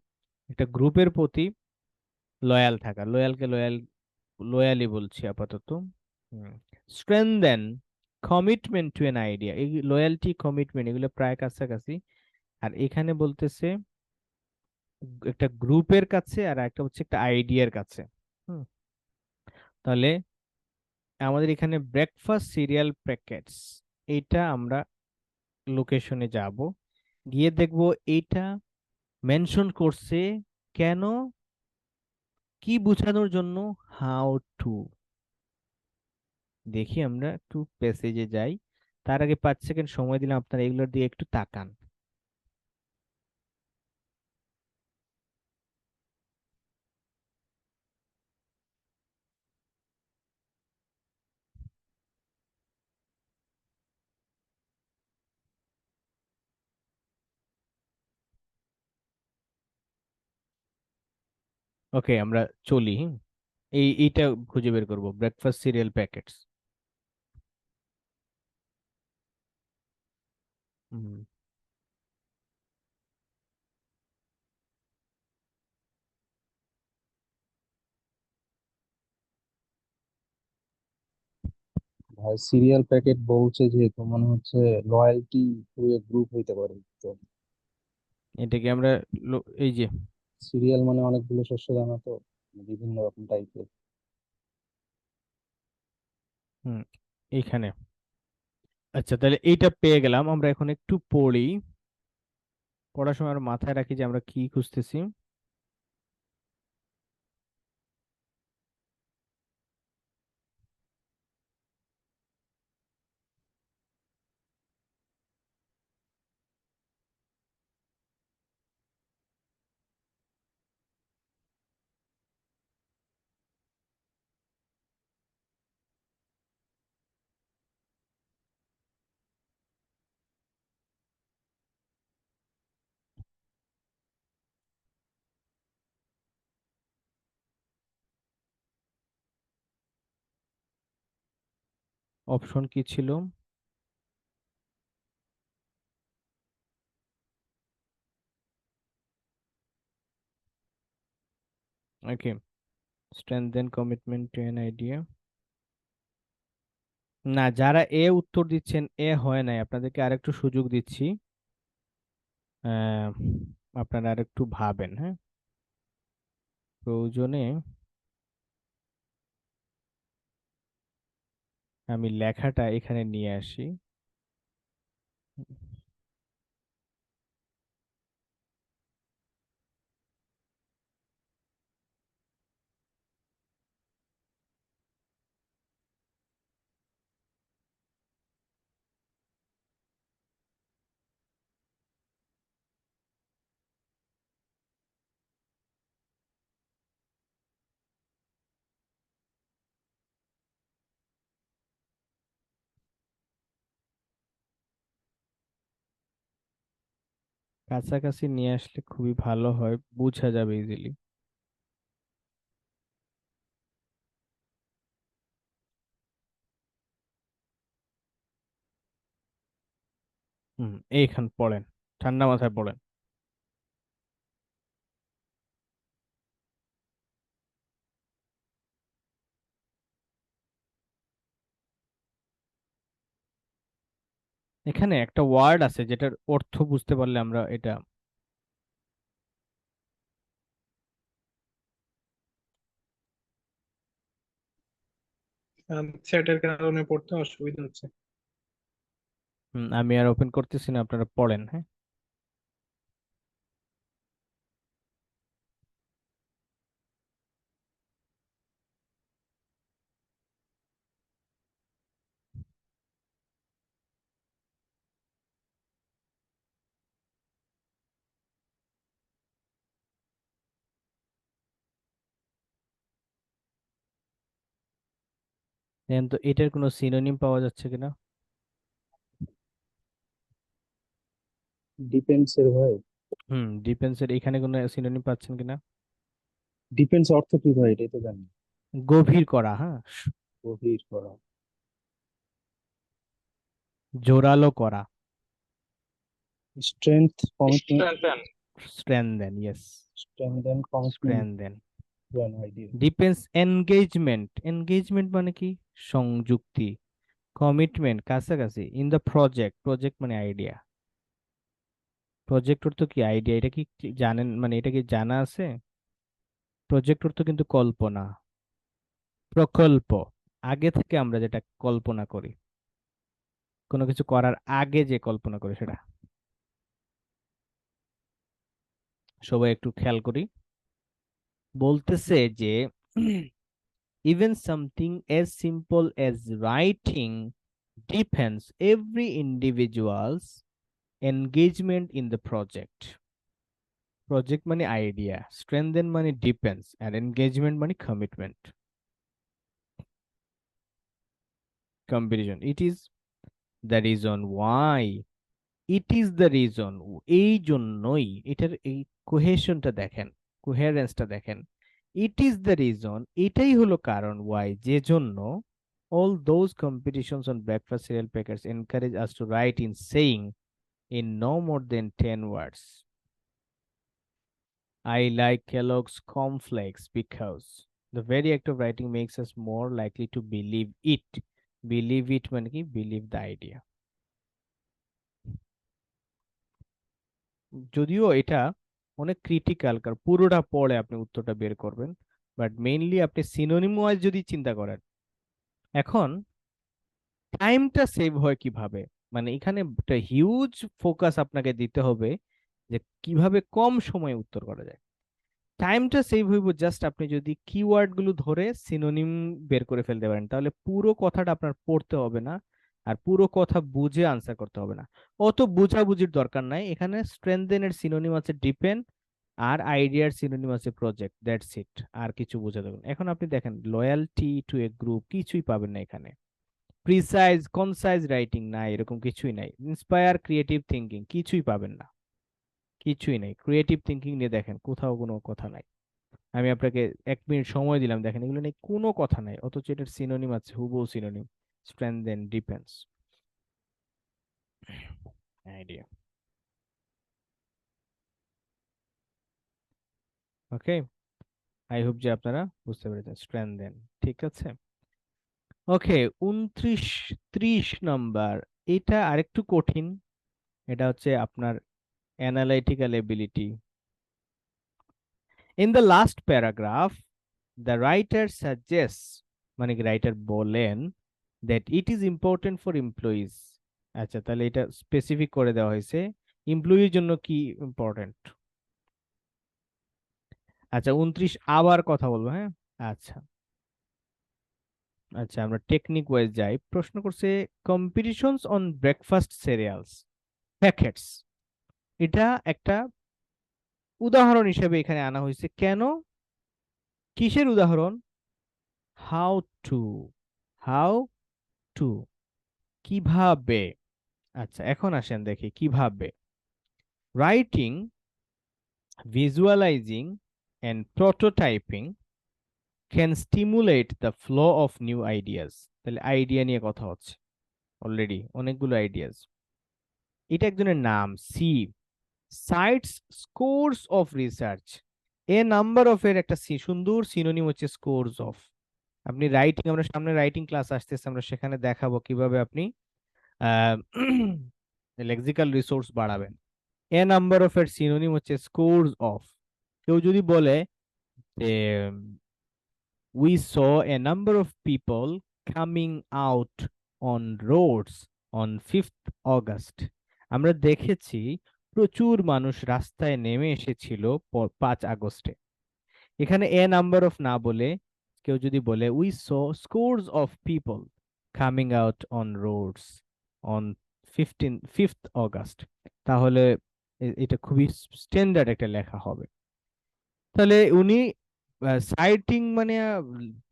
একটা গ্রুপের প্রতি লয়াল থাকা, লয়ালকে লয়ালি বলছি আপাতত। Strengthen commitment to an idea, এই লয়ালটি কমিটমেন্ট এগুলো প্রায় কাছাকাছি। আর এখানে বলতেছে একটা গ্রুপের কাছে আর একটা হচ্ছে একটা আইডিয়ার কাছে। হুম, তাহলে আমাদের এখানে ব্রেকফাস্ট সিরিয়াল প্যাকেটস, এইটা আমরা লোকেশনে যাব, গিয়ে দেখব এইটা মেনশন করছে কেন, কি বোঝানোর জন্য, হাউ টু। দেখি আমরা একটু প্যাসেজে যাই, তার আগে 5 সেকেন্ড সময় দিলাম, আপনারা এগুলোর দিকে একটু তাকান। ওকে, আমরা চলি। এইটা খুঁজে বের করব, ব্রেকফাস্ট সিরিয়াল প্যাকেটস। ভাই সিরিয়াল প্যাকেট বলছে যেহেতু মনে হচ্ছে লয়্যালটি টু এ গ্রুপ হইতে পারে। তো এটাকে আমরা এই যে সিরিয়াল মানে অনেকগুলো শস্য দানা, তো বিভিন্ন রকম টাইপের। হুম, এইখানে। আচ্ছা, তাহলে এইটা পেয়ে গেলাম, আমরা এখন একটু পড়ি, পড়ার সময় আমরা মাথায় রাখি যে আমরা কি খুঁজতেছি। অপশন কি ছিল? Okay, strengthen commitment to an idea. না, যারা এ উত্তর দিচ্ছেন এ হয় নাই, আপনাদেরকে আরেকটু সুযোগ দিচ্ছি। আহ, আপনারা আরেকটু ভাবেন, হ্যাঁ, প্রয়োজনে আমি লেখাটা এখানে নিয়ে আসি। কাছাকাছি নিয়ে আসলে খুবই ভালো হয়, বোঝা যাবে ইজিলি। এইখান পড়েন, ঠান্ডা মাথায় পড়েন। এখানে একটা ওয়ার্ড আছে যেটার অর্থ বুঝতে পারলে আমরা এটা। সেটের কারণে পড়তে অসুবিধা হচ্ছে। আমি আর ওপেন করতেছি না, আপনারা পড়েন, হ্যাঁ। দেন তো এটার কোনো সিনোনিম পাওয়া যাচ্ছে কিনা? ডিপেন্ডস এর ভাই, ডিপেন্ডস এর এখানে কোনো সিনোনিম পাচ্ছেন কিনা? ডিপেন্ডস অর্থ কি ভাই এটাই তো জানি। গভীর করা, হ্যাঁ, গভীর করা, জোরালো করা, strength, commitment, Strengthen. Strengthen, yes, strength and commitment, strengthen. One idea. Deepens engagement, engagement মানে কি? সংযুক্তি। কমিটমেন্ট কাছাকাছি। ইন দ্য প্রজেক্ট, প্রজেক্ট মানে আইডিয়া। প্রজেক্ট অর্থ কি? আইডিয়া। এটা কি জানেন, মানে এটা কি জানা আছে? প্রজেক্ট অর্থ কিন্তু কল্পনা, প্রকল্প। আগে থেকে আমরা যেটা কল্পনা করি, কোনো কিছু করার আগে যে কল্পনা করি সেটা। সবাই একটু খেয়াল করি। বলতেছে যে even something as simple as writing depends every individual's engagement in the project. Project মানে আইডিয়া, strengthen মানে depends, and engagement মানে commitment, competition. It is the reason why, it is the reason, এই জন্যই, এটার এই কোহেশনটা দেখেন, কোহেরেন্সটা দেখেন। ইট ইজ দ্য রিজন, এটাই হলো কারণ, ওয়াই যে জন্য, all those competitions on breakfast cereal packets encourage us to write in saying in no more than 10 words. I like Kellogg's cornflakes because the very act of writing makes us more likely to believe it. Believe it মানে কি? Believe the idea. যদিও এটা অনেক ক্রিটিক্যাল, কারণ পুরোটা পড়ে আপনি উত্তরটা বের করবেন, বাট মেইনলি আপনি সিনোনিম ওয়াইজ যদি চিন্তা করেন। এখন টাইমটা সেভ হয় কিভাবে, মানে এখানে একটা হিউজ ফোকাস আপনাকে দিতে হবে যে কিভাবে কম সময়ে উত্তর করা যায়। টাইমটা সেভ হইব জাস্ট আপনি যদি কিওয়ার্ড গুলো ধরে সিনোনিম বের করে ফেলতে পারেন, তাহলে পুরো কথাটা আপনার পড়তে হবে না, আর পুরো কথা বুঝে আনসার করতে হবে না। অত বুঝাবুঝির দরকার নাই। এখানে স্ট্রেংথেন এর সিনোনিম আছে ডিপেন্ড, আর আইডিয়ার সিনোনিম আছে প্রজেক্ট, দ্যাটস ইট। আর কিছু বুঝে দেবেন। এখন আপনি দেখেন লয়্যালটি টু এ গ্রুপ কিছুই পাবেন না এখানে। প্রিসাইজ কনসাইজ রাইটিং নাই, এরকম কিছুই নাই। ইন্সপায়ার ক্রিয়েটিভ থিঙ্কিং কিছুই পাবেন না, কিছুই নাই। ক্রিয়েটিভ থিঙ্কিং নিয়ে দেখেন কোথাও কোনো কথা নাই। আমি আপনাকে 1 মিনিট সময় দিলাম, দেখেন এগুলো নেই, কোনো কথা নাই, অথচ এটার সিনোনিম আছে, হুবহু synonym, strengthen, defence, idea. Okay, I hope যে আপনারা বুঝতে পেরেছেন স্ট্রেংথেন। ঠিক আছে, ওকে। 29 30 নাম্বার, এটা আরেকটু কঠিন। এটা হচ্ছে আপনার analytical ability. In the last paragraph the writer suggests, মানে কি রাইটার বলেন, that it is important for employees. আচ্ছা, তাহলে এটা স্পেসিফিক করে দেওয়া হয়েছে এমপ্লয়ির জন্য কি ইম্পর্টেন্ট। আচ্ছা 29 আবার কথা বলবো, হ্যাঁ। আচ্ছা আচ্ছা, আমরা টেকনিক ওয়াইজ যাই। প্রশ্ন করছে competitions on breakfast serials packets, এটা একটা উদাহরণ হিসেবে এখানে আনা হয়েছে। কেন? কিসের উদাহরণ? হাউ টু, হাউ টু, কিভাবে। আচ্ছা এখন আসেন দেখি কিভাবে। Writing, ভিজুয়ালাইজিং and prototyping can stimulate the flow of new ideas. তাহলে আইডিয়া নিয়ে কথা হচ্ছে, অলরেডি অনেকগুলো আইডিয়াস। এটা একজনের নাম, she cites scores of research. A number of এর একটা সুন্দর সিনোনিম হচ্ছে স্কোরস অফ। আপনি রাইটিং, আমরা সামনে রাইটিং ক্লাস আসতেছে, আমরা সেখানে দেখাবো কিভাবে আপনি লেক্সিক্যাল রিসোর্স বাড়াবেন। এ নাম্বার অফ এর সিনোনিম হচ্ছে স্কোরস অফ। কেউ যদি বলে যে we saw a number of people coming out on roads on 5th August, আমরা দেখেছি প্রচুর মানুষ রাস্তায় নেমে এসেছিল 5 আগস্টে। এখানে এ নাম্বার অফ না বলে কেউ যদি বলে we saw scores of people coming out on roads on 5th August, তাহলে এটা খুবই স্ট্যান্ডার্ড একটা লেখা হবে। তাহলে উনি সাইটিং মানে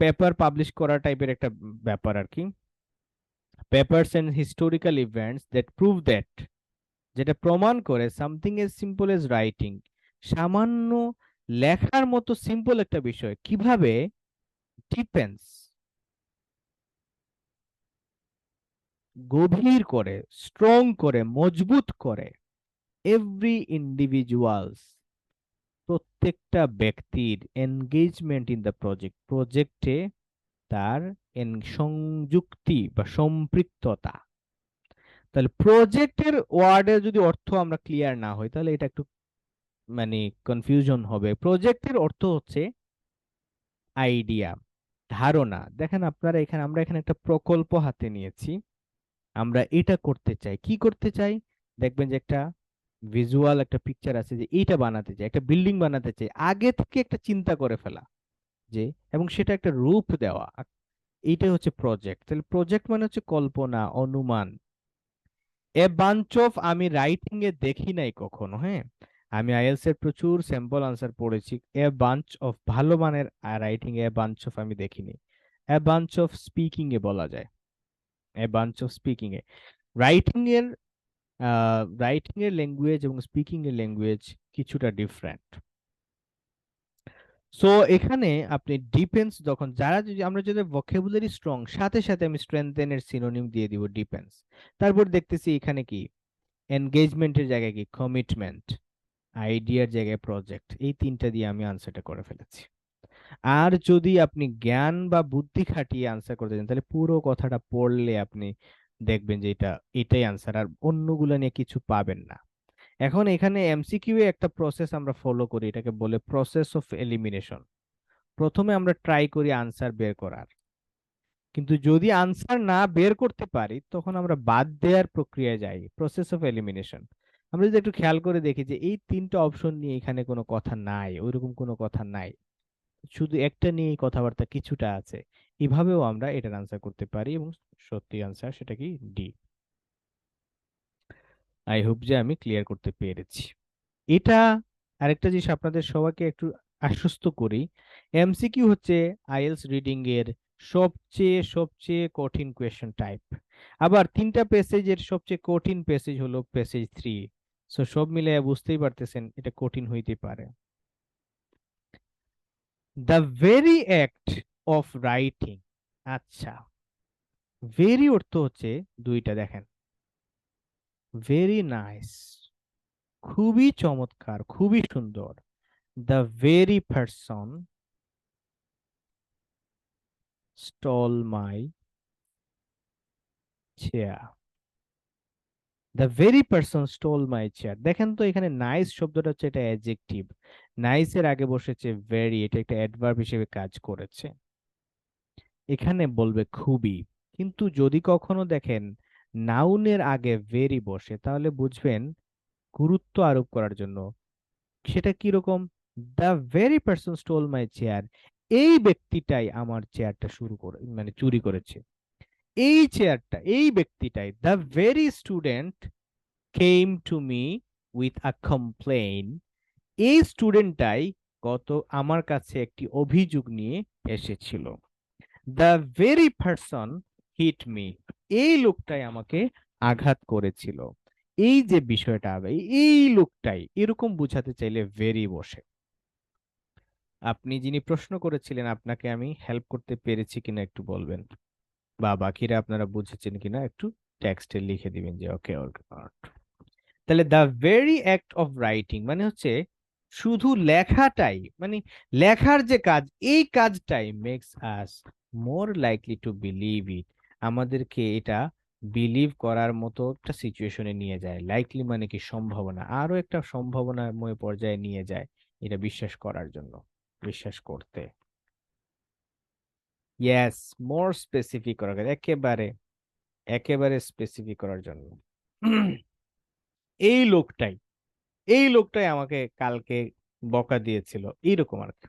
পেপার পাবলিশ করা টাইপের একটা ব্যাপার আর কি। Papers and historical events that prove that, যেটা প্রমাণ করে something as simple as writing, সামান্য লেখার মতো সিম্পল একটা বিষয় কিভাবে ডিপেন্ডস গভীর করে, স্ট্রং করে, মজবুত করে এভরি ইন্ডিভিজুয়ালস, প্রত্যেকটা ব্যক্তির এনগেজমেন্ট ইন দ্য প্রজেক্ট, প্রজেক্টে তার সংযুক্তি বা সম্পৃক্ততা। তাহলে প্রজেক্টের ওয়ার্ডের যদি অর্থ আমরা ক্লিয়ার না হই তাহলে এটা একটু মানে কনফিউশন হবে। প্রজেক্টের অর্থ হচ্ছে আইডিয়া, ধারণা। দেখেন আপনারা এখানে, আমরা এখানে একটা প্রকল্প হাতে নিয়েছি, আমরা এটা করতে চাই। কি করতে চাই? দেখবেন যে একটা ভিজুয়াল একটা পিকচার আছে যে এইটা বানাতে চাই, একটা বিল্ডিং বানাতে চাই, আগে থেকে একটা চিন্তা করে ফেলা যে, এবং সেটা একটা রূপ দেওয়া, এইটাই হচ্ছে প্রজেক্ট। তাহলে প্রজেক্ট মানে হচ্ছে কল্পনা, অনুমান। এ বাঞ্চ অফ, আমি রাইটিং এ দেখি নাই কখনো, হ্যাঁ, আমি আইএলস এর প্রচুর স্যাম্পল আনসার পড়েছি। এ বাঞ্চ অফ ভালো মানের রাইটিং, এ বাঞ্চ অফ আমি দেখিনি। এ বাঞ্চ অফ স্পিকিং এ বলা যায়, a bunch of speaking A. Writing এর রাইটিং এর ল্যাঙ্গুয়েজ এবং স্পিকিং এর ল্যাঙ্গুয়েজ কিছুটা ডিফারেন্ট। সো এখানে আপনি ডিপেন্স যখন, যারা যদি আমরা যদি ভোকাবুলারি স্ট্রং, সাথে সাথে আমি স্ট্রেংথেন এর সিনোনিম দিয়ে দিব ডিপেন্স। তারপর দেখতেছি এখানে কি এনগেজমেন্টের জায়গায় কি কমিটমেন্ট, আইডিয়ার জায়গায় প্রজেক্ট, এই তিনটা দিয়ে আমি আনসারটা করে ফেলেছি। আর যদি আপনি জ্ঞান বা বুদ্ধি খাটিয়ে আনসার করতে চান তাহলে পুরো কথাটা পড়লে আপনি দেখবেন যে এটাই আনসার, আর অন্যগুলো নিয়ে কিছু পাবেন না। এখন এখানে এমসিকিউ এ একটা প্রসেস আমরা ফলো করি, এটাকে বলে প্রসেস অফ এলিমিনেশন। প্রথমে আমরা ট্রাই করি আনসার বের করার, কিন্তু যদি আনসার না বের করতে পারি তখন আমরা বাদ দেওয়ার প্রক্রিয়ায় যাই, প্রসেস অফ এলিমিনেশন। আমরা যদি একটু খেয়াল করে দেখি যে এই তিনটা অপশন নিয়ে এখানে কোনো কথা নাই, ওইরকম কোনো কথা নাই, শুধু একটা নিয়েই কথাবার্তা কিছুটা আছে, এভাবেও আমরা এটার আনসার করতে পারি, এবং সত্যি আনসার সেটা কি ডি। আই হোপ যে আমি ক্লিয়ার করতে পেরেছি এটা। আরেকটা জিনিস আপনাদের সবাইকে একটু আশ্বস্ত করি, এমসিকিউ হচ্ছে আইএলস রিডিং এর সবচেয়ে সবচেয়ে কঠিন কোয়েশ্চেন টাইপ। আবার তিনটা প্যাসেজের সবচেয়ে কঠিন প্যাসেজ হলো প্যাসেজ 3। সো সব মিলে বুঝতেই পারতেছেন এটা কঠিন হইতে পারে। The very act of writing, আচ্ছা, ভেরি অর্থ হচ্ছে দুইটা, দেখেন, ভেরি নাইস, খুবই চমৎকার, খুবই সুন্দর। The very person stole my chair, the very person stole my chair. দেখেন তো এখানে নাইস শব্দটা হচ্ছে এটা অ্যাডজেক্টিভ, নাইস এর আগে বসেছে ভেরি, এটা একটা অ্যাডভার্ব হিসেবে কাজ করেছে, এখানে বলবে খুবই। কিন্তু যদি কখনো দেখেন নাউনের আগে ভেরি বসে তাহলে বুঝবেন গুরুত্ব আরোপ করার জন্য। সেটা কিরকম? The very person stole my chair, এই ব্যক্তিটাই আমার চেয়ারটা শুরু করে মানে চুরি করেছে, এই চেয়ারটা, এই ব্যক্তিটাই। The very student came to me with a complain, এই স্টুডেন্টটাই আমার কাছে একটি অভিযোগ নিয়ে এসেছিল। The very person hit me, এই লোকটাই আমাকে আঘাত করেছিল। এই যে বিষয়টা, এই লোকটাই, এরকম বুঝাতে চাইলে ভেরি বসে। আপনি যিনি প্রশ্ন করেছিলেন আপনাকে আমি হেল্প করতে পেরেছি কিনা একটু বলবেন, বা বাকিরা আপনারা বুঝেছেন কিনা একটু টেক্সটে লিখে দিবেন যে ওকে অর নট। তাহলে the very act of writing মানে হচ্ছে শুধু লেখাটাই, মানে লেখার যে কাজ, এই কাজটাই makes us more likely to believe it, আমাদেরকে এটা বিলিভ করার মতো একটা সিচুয়েশনে নিয়ে যায়। লাইকলি মানে কি সম্ভাবনা, আরো একটা সম্ভাবনাময় পর্যায়ে নিয়ে যায় এটা বিশ্বাস করার জন্য, বিশ্বাস করতে। ইয়েস, মোর স্পেসিফিক করার কাজ, একেবারে একেবারে স্পেসিফিক করার জন্য। এই লোকটাই, এই লোকটাই আমাকে কালকে বকা দিয়েছিল, এইরকম আর কি।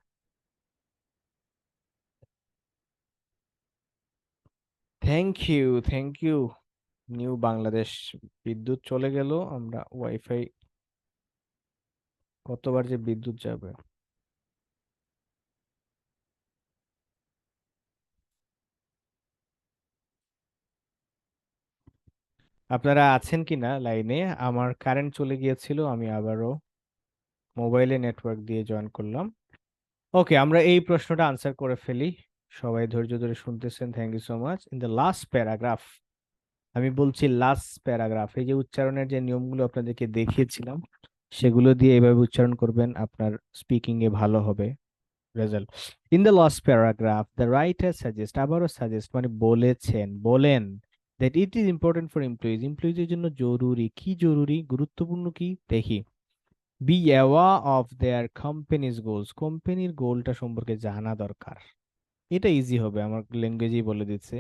Thank you, thank you. New Bangladesh, বিদ্যুৎ চলে গেল, আমরা ওয়াইফাই, কতবার যে বিদ্যুৎ যাবে। আপনারা আছেন কিনা লাইনে? আমার কারেন্ট চলে গিয়েছিল, আমি আবারও মোবাইলে নেটওয়ার্ক দিয়ে জয়েন করলাম। ওকে, আমরা এই প্রশ্নটা আনসার করে ফেলি। সবাই ধৈর্য ধরে শুনতেছেন, thank you so much. In the last paragraph, আমি বলছি লাস্ট প্যারাগ্রাফ, এই যে উচ্চারণের যে নিয়মগুলো আপনাদেরকে দেখিয়েছিলাম সেগুলো দিয়ে এভাবে উচ্চারণ করবেন, আপনার স্পিকিং এ ভালো হবে result. In the last paragraph the writer suggest, আবারও সাজেস্ট মানে বলেছেন, বলেন, that it is important for employees, এমপ্লয়িজের জন্য জরুরি, কি জরুরি, গুরুত্বপূর্ণ কি দেখি, be aware of their companies goals, কোম্পানির গোলটা সম্পর্কে জানা দরকার। এটা ইজি হবে, আমার ল্যাঙ্গুয়েজেই বলে দিচ্ছে।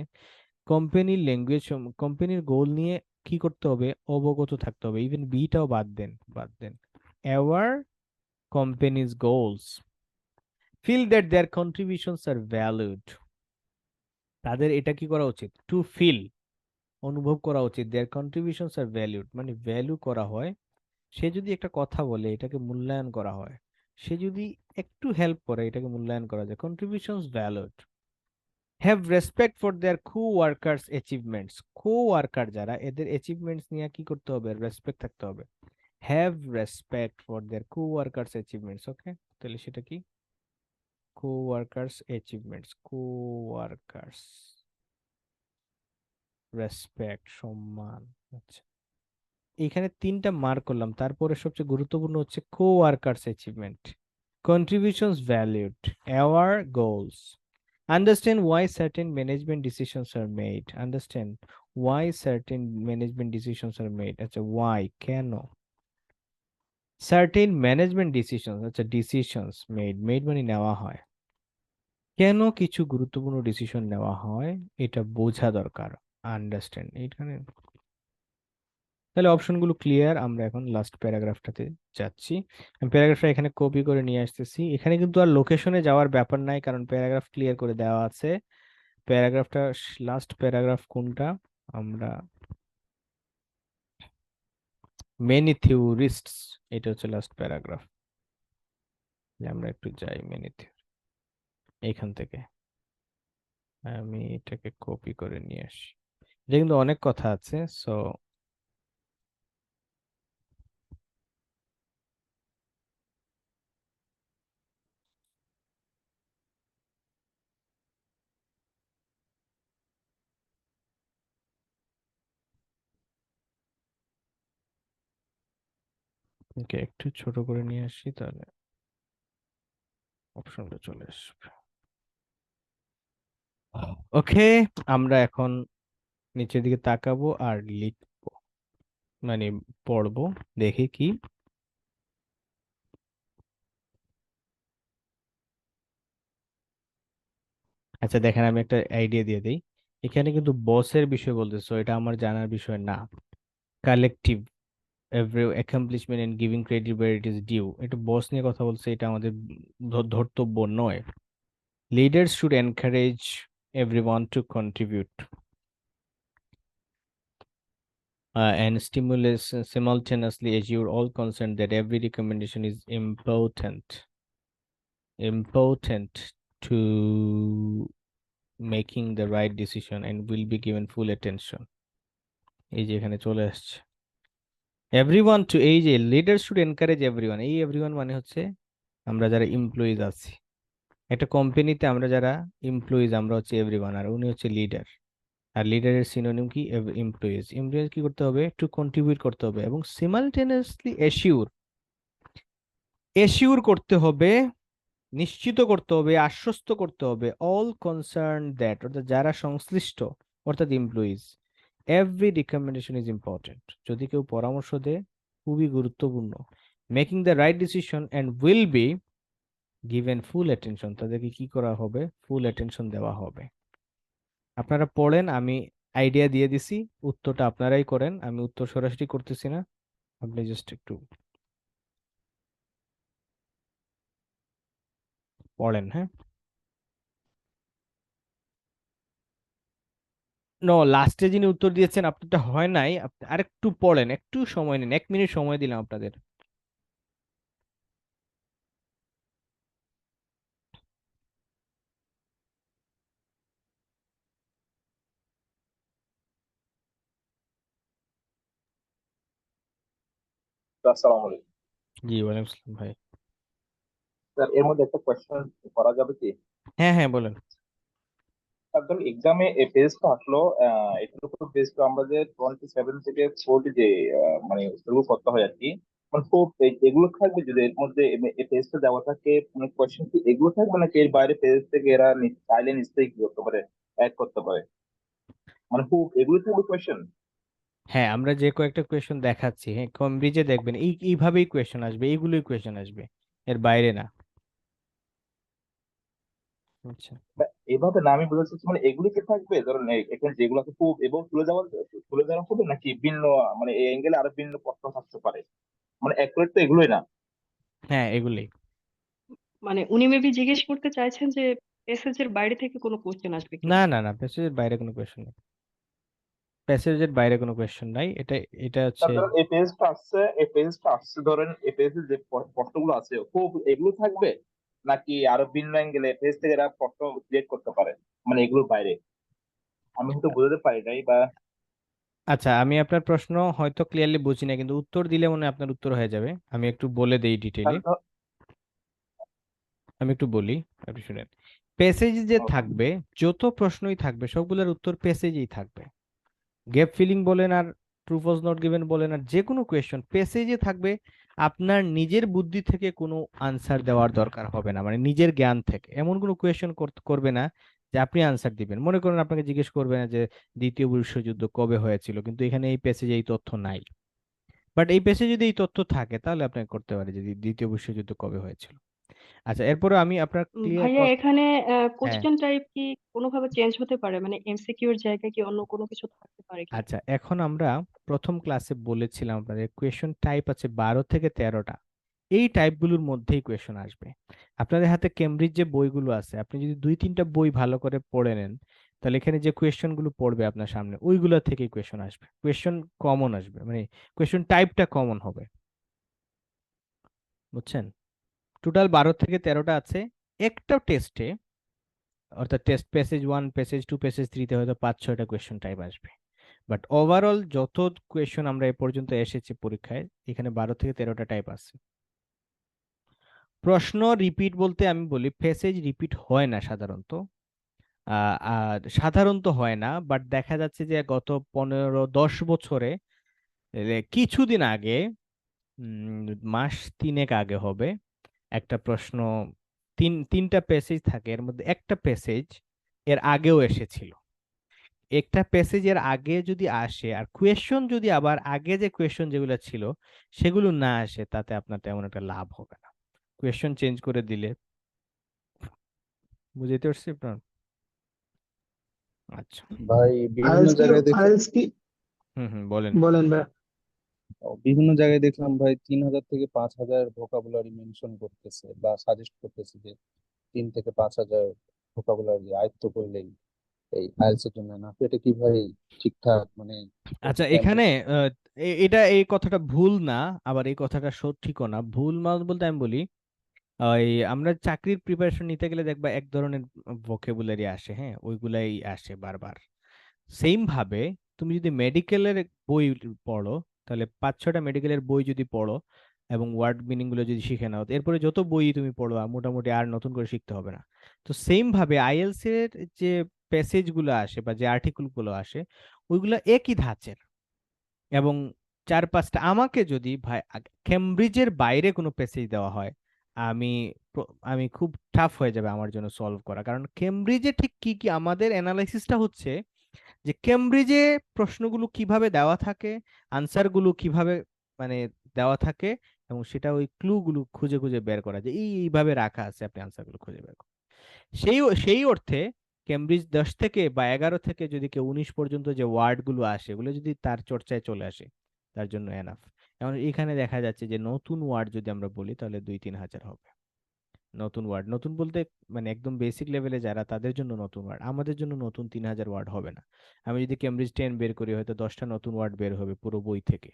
কোম্পানির ল্যাঙ্গুয়েজ, কোম্পানির গোল নিয়ে কি করতে হবে, অবগত থাকতে হবে। ইভেন বিটাও বাদ দেন, বাদ দেন। Aware companies goals, feel that their contributions are valued, তাদের এটা কি করা উচিত, টু ফিল, অনুভব করা উচিত, দেয়ার কন্ট্রিবিউশনস আর ভ্যালুড মানে ভ্যালু করা হয়। সে যদি একটা কথা বলে এটাকে মূল্যায়ন করা হয়, সে যদি একটু হেল্প করে এটাকে মূল্যায়ন করা যায়, contributions valued. Have respect for their coworkers achievements, co worker যারা, এদের অ্যাচিভমেন্টস নিয়ে কি করতে হবে, রেসপেক্ট থাকতে হবে। Have respect for their coworkers achievements. Okay, তাহলে সেটা কি, coworkers achievements, coworkers, respect সম্মান। আচ্ছা, এখানে তিনটা মার্ক করলাম, তারপরে সবচেয়ে গুরুত্বপূর্ণ হচ্ছে coworkers achievement, contributions valued, our goals, understand why certain management decisions are made, understand why certain management decisions are made, আচ্ছা why কেন, certain management decisions, আচ্ছা decisions made মানে নেওয়া হয়, কেন কিছু গুরুত্বপূর্ণ ডিসিশন নেওয়া হয় এটা বোঝা দরকার, আন্ডারস্ট্যান্ড। এখানে তাহলে অপশনগুলো ক্লিয়ার। আমরা এখন লাস্ট প্যারাগ্রাফটাতে যাচ্ছি। আমি প্যারাগ্রাফটা এখানে কপি করে নিয়ে আসতেছি। এখানে কিন্তু আর লোকেশনে যাওয়ার ব্যাপার নাই, কারণ প্যারাগ্রাফ ক্লিয়ার করে দেওয়া আছে। প্যারাগ্রাফটা, লাস্ট প্যারাগ্রাফ কোনটা, আমরা মেনি থিওরিস্টস, এটা হচ্ছে লাস্ট প্যারাগ্রাফ। আমরা একটু যাই মেনি থিওরি, এইখান থেকে আমি এটাকে কপি করে নিয়ে আসি। এটা কিন্তু অনেক কথা আছে, সো ওকে একটু ছোট করে নিয়ে আসি, তাহলে অপশনটা চলে আসবে। ওকে, আমরা এখন নিচের দিকে তাকাবো আর লিখবো, মানে পড়বো, দেখি কি। আচ্ছা দেখেন, আমি একটা আইডিয়া দিয়ে দিই। এখানে কিন্তু বসের বিষয় বলতেছো, এটা আমার জানার বিষয় না। Collective, every accomplishment and giving credit where it is due, এটা বস নিয়ে কথা বলছে, এটা আমাদের ধর্তব্য নয়। Leaders should encourage everyone to contribute and stimulus simultaneously assure all concerned that every recommendation is important to making the right decision and will be given full attention। এই যে এখানে চলে আসছে এভরিওয়ান টু, এই যে লিডার শুড এনকারেজ এভরিওয়ান, এই এভরিওয়ান মানে হচ্ছে আমরা যারা এমপ্লয়িজ আছি একটা কোম্পানিতে, আমরা যারা এমপ্লয়িজ আমরা হচ্ছে এভরিওয়ান, আর উনি হচ্ছে লিডার। আর লিডারের সিনোনিম কি, এমপ্লয়িজ। এমপ্লয়িজ কি করতে হবে, টু কন্ট্রিবিউট করতে হবে এবং সিমালটেনিয়াসলি এশিওর, এশিওর করতে হবে, নিশ্চিত করতে হবে, আশ্বস্ত করতে হবে, অল কনসার্ন দ্যাট, অর্থাৎ যারা সংশ্লিষ্ট, অর্থাৎ employees, every recommendation is important, যদি কেউ পরামর্শ দেয় খুবই গুরুত্বপূর্ণ, making the right decision and will be given full attention, তাদেরকে কি করা হবে, ফুল অ্যাটেনশন দেওয়া হবে। আপনারা পড়েন, আমি আইডিয়া দিয়ে দিছি, উত্তরটা আপনারাই করেন, আমি উত্তর সরাসরি করতেছি না, আপনি জাস্ট একটু পড়েন, হ্যাঁ। নো, লাস্টে যিনি উত্তর দিয়েছেন আপনারটা হয় নাই, আপনি আরেকটু পড়েন, একটু সময় নিন, 1 মিনিট সময় দিলাম আপনাদের। আসসালামু আলাইকুম জি ওয়ালাইকুম আসসালাম ভাই। স্যার। এর মধ্যে একটা কোয়েশ্চেন করা যাবে কি? হ্যাঁ হ্যাঁ বলেন। স্যার ধরুন এক্সামে এই পেজটা আসলো, এটার উপর বেস করে আমরা যে 27 থেকে 40 যে মানে শুরু করতে হয় আর কি, মানে খুব এগুলো থাকবে যদি এর মধ্যে এই পেজটা দেওয়া থাকে, মানে কোয়েশ্চেন কি এগুলো থাকবে নাকি এর বাইরে পেজ থেকে এরা চাইলে নিশ্চয়ই কি করতে পারে, অ্যাড করতে পারে, মানে খুব এগুলো থাকবে কোয়েশ্চেন? হ্যাঁ আমরা যে কয়েকটা কোয়েশন দেখাচ্ছি, হ্যাঁ কমব্রিজে দেখবেন এইভাবেই কোয়েশন আসবে, এইগুলোই কোয়েশন আসবে, এর বাইরে না। আচ্ছা। এভাবে না, আমি বোঝাতে চাচ্ছি মানে এগুলি কি থাকবে ধরুন এখানে যেগুলো আছে খুব এবং তুলে দেওয়া হবে নাকি ভিন্ন, মানে এই অ্যাঙ্গেলে আরো ভিন্ন প্রশ্ন থাকতে পারে, মানে অ্যাকুরেট তো এগুলোই না। হ্যাঁ এগুলোই। মানে উনি মেবি জিজ্ঞেস করতে চাইছেন যে এসএস এর বাইরে থেকে কোনো কোশ্চেন আসবে না কিনা। না না, প্যাসেজের বাইরে কোনো কোয়েশন নেই, প্যাসেজের বাইরে কোনো কোয়েশন নাই, এটা এটা হচ্ছে। তার ধরুন এই পেজটা আসছে ধরেন এই পেজে যে প্রশ্নগুলো আছে খুব এগুলো থাকবে নাকি আরো ভিন্ন অ্যাঙ্গেলে পেজ থেকে এরা প্রশ্ন ক্রিয়েট করতে পারে, মানে এগুলোর বাইরে? আমি হয়তো বোঝাতে পারি নাই বা আচ্ছা আমি আপনার প্রশ্ন হয়তো ক্লিয়ারলি বুঝি না, কিন্তু উত্তর দিলে মনে হয় আপনার উত্তর হয়ে যাবে। আমি একটু বলে দেই ডিটেইলে। তার ধর- আমি একটু বলি, আপনি শুনেন। প্যাসেজ যে ও, থাকবে, যত প্রশ্নই থাকবে সবগুলোর উত্তর প্যাসেজেই থাকবে। গ্যাপ ফিলিং বলেন আর ট্রু ফলস নট গিভেন বলেন আর যে কোনো কোয়েশ্চন প্যাসেজে থাকবে। আপনার নিজের বুদ্ধি থেকে কোনো আনসার দেওয়ার দরকার হবে না, মানে নিজের জ্ঞান থেকে এমন কোনো কোয়েশ্চন করবে না যে আপনি আনসার দিবেন। মনে করেন আপনাকে জিজ্ঞেস করবে না যে দ্বিতীয় বিশ্বযুদ্ধ কবে হয়েছিল, কিন্তু এখানে এই প্যাসেজে এই তথ্য নাই। বাট এই পেজে যদি এই তথ্য থাকে তাহলে আপনাকে করতে পারে যে দ্বিতীয় বিশ্বযুদ্ধ কবে হয়েছিল। আচ্ছা এরপরে আমি আপনার ক্লিয়ার ভাইয়া এখানে হ্যাঁ। কোশ্চেন টাইপ কি কোনোভাবে চেঞ্জ হতে পারে, মানে এমসিকিউ এর জায়গায় কি অন্য কোনো কিছু থাকতে পারে কিনা। আচ্ছা এখন আমরা প্রথম ক্লাসে বলেছিলাম আপনাদের কোয়েশন টাইপ আছে 12 থেকে 13টা। এই টাইপগুলোর মধ্যেই কোয়েশন আসবে। আপনাদের হাতে কেমব্রিজ যে বইগুলো আছে, আপনি যদি 2-3টা বই ভালো করে পড়ে নেন, তাহলে এখানে যে কোয়েশনগুলো পড়বে আপনার সামনে ওইগুলা থেকেই কোয়েশন আসবে, কোয়েশন কমন আসবে, মানে কোয়েশন টাইপটা কমন হবে। বুঝছেন? টোটাল 12 থেকে 13টা আছে। একটা টেস্টে, অর্থাৎ টেস্ট প্যাসেজ 1 প্যাসেজ 2 প্যাসেজ 3-তে হয়তো 5-6টা কোয়েশ্চন টাইপ আসবে। বাট ওভারঅল যত কোয়েশ্চন আমরা এ পর্যন্ত এসেছি পরীক্ষায়, এখানে 12 থেকে 13টা টাইপ আছে। প্রশ্ন রিপিট বলতে আমি বলি প্যাসেজ রিপিট হয় না সাধারণত। আর সাধারণত হয় না, বাট দেখা যাচ্ছে যে গত 15-10 বছরে কিছুদিন আগে, মাস 3 আগে হবে, একটা প্রশ্ন, তিনটা প্যাসেজ থাকে, এর মধ্যে একটা প্যাসেজ এর আগেও এসেছিল। একটা প্যাসেজের আগে যদি আসে আর কোয়েশ্চন যদি আবার আগে যে কোয়েশ্চন যেগুলো ছিল সেগুলো না আসে, তাতে আপনার তেমন একটা লাভ হবে না কোয়েশ্চন চেঞ্জ করে দিলে। বুঝতে পারছি আপনার? আচ্ছা। ভাই বিভিন্ন আইএলস কি জায়গায় দেখলাম, আইএলস কি হুম হুম বলেন। বলেন ভাই। বিভিন্ন জায়গায় দেখলাম ভাই 3000 থেকে 5000 ভোকাবুলারি মেনশন করতেছে বা সাজেস্ট করতেছে যে 3 থেকে 5000 ভোকাবুলারি আয়ত্ত করলেই এই আইএলটিএস এর জন্য না। তো এটা কি ভাই ঠিকঠাক, মানে আচ্ছা কতটা এখানে আমি- এটা এই কথাটা ভুল না, আবার এই কথাটা সঠিকও না। ভুল মানে বলতে আমি বলি, ওই আমরা চাকরির প্রিপারেশন নিতে গেলে দেখবা এক ধরনের ভোকাবুলারি আসে, হ্যাঁ ওইগুলাই আসে বারবার। সেম ভাবে তুমি যদি মেডিকেলের বই পড়ো, তাহলে 5-6টা মেডিকেলের বই যদি পড়ো এবং ওয়ার্ড মিনিং গুলো যদি শিখে নাও, এরপরে যত বই তুমি পড়ো মোটামুটি আর নতুন করে শিখতে হবে না। তো সেম ভাবে আইএলস এর যে প্যাসেজ গুলো আসে বা যে আর্টিকেল গুলো আসে, ওইগুলো একই ধাঁচের। এবং 4-5টা আমাকে যদি ভাই কেমব্রিজের বাইরে কোনো প্যাসেজ দেওয়া হয়, আমি আমি খুব টাফ হয়ে যাবে আমার জন্য সলভ করা, কারণ কেমব্রিজে ঠিক কি কি আমাদের অ্যানালাইসিসটা হচ্ছে যে কেমব্রিজে প্রশ্নগুলো কিভাবে দেওয়া থাকে, আনসারগুলো কিভাবে মানে দেওয়া থাকে, এবং সেটা ওই ক্লুগুলো খুঁজে খুঁজে বের করা যে এইভাবে রাখা আছে, আপনি আনসারগুলো খুঁজে বের করুন। সেই সেই অর্থে কেমব্রিজ 10 থেকে বা 11 থেকে যদি কেউ 19 পর্যন্ত যে ওয়ার্ডগুলো আসে, এগুলো যদি তার চর্চায় চলে আসে, তার জন্য এনাফ। এখন এখানে দেখা যাচ্ছে যে নতুন ওয়ার্ড যদি আমরা বলি তাহলে 2-3 হাজার হবে। নতুন ওয়ার্ড, নতুন বলতে মানে একদম বেসিক লেভেলে যারা, তাদের জন্য নতুন ওয়ার্ড, আমাদের জন্য নতুন 3,000 ওয়ার্ড হবে না। আমি যদি কেমব্রিজ 10 বের করি হয়তো 10টা নতুন ওয়ার্ড বের হবে পুরো বই থেকে।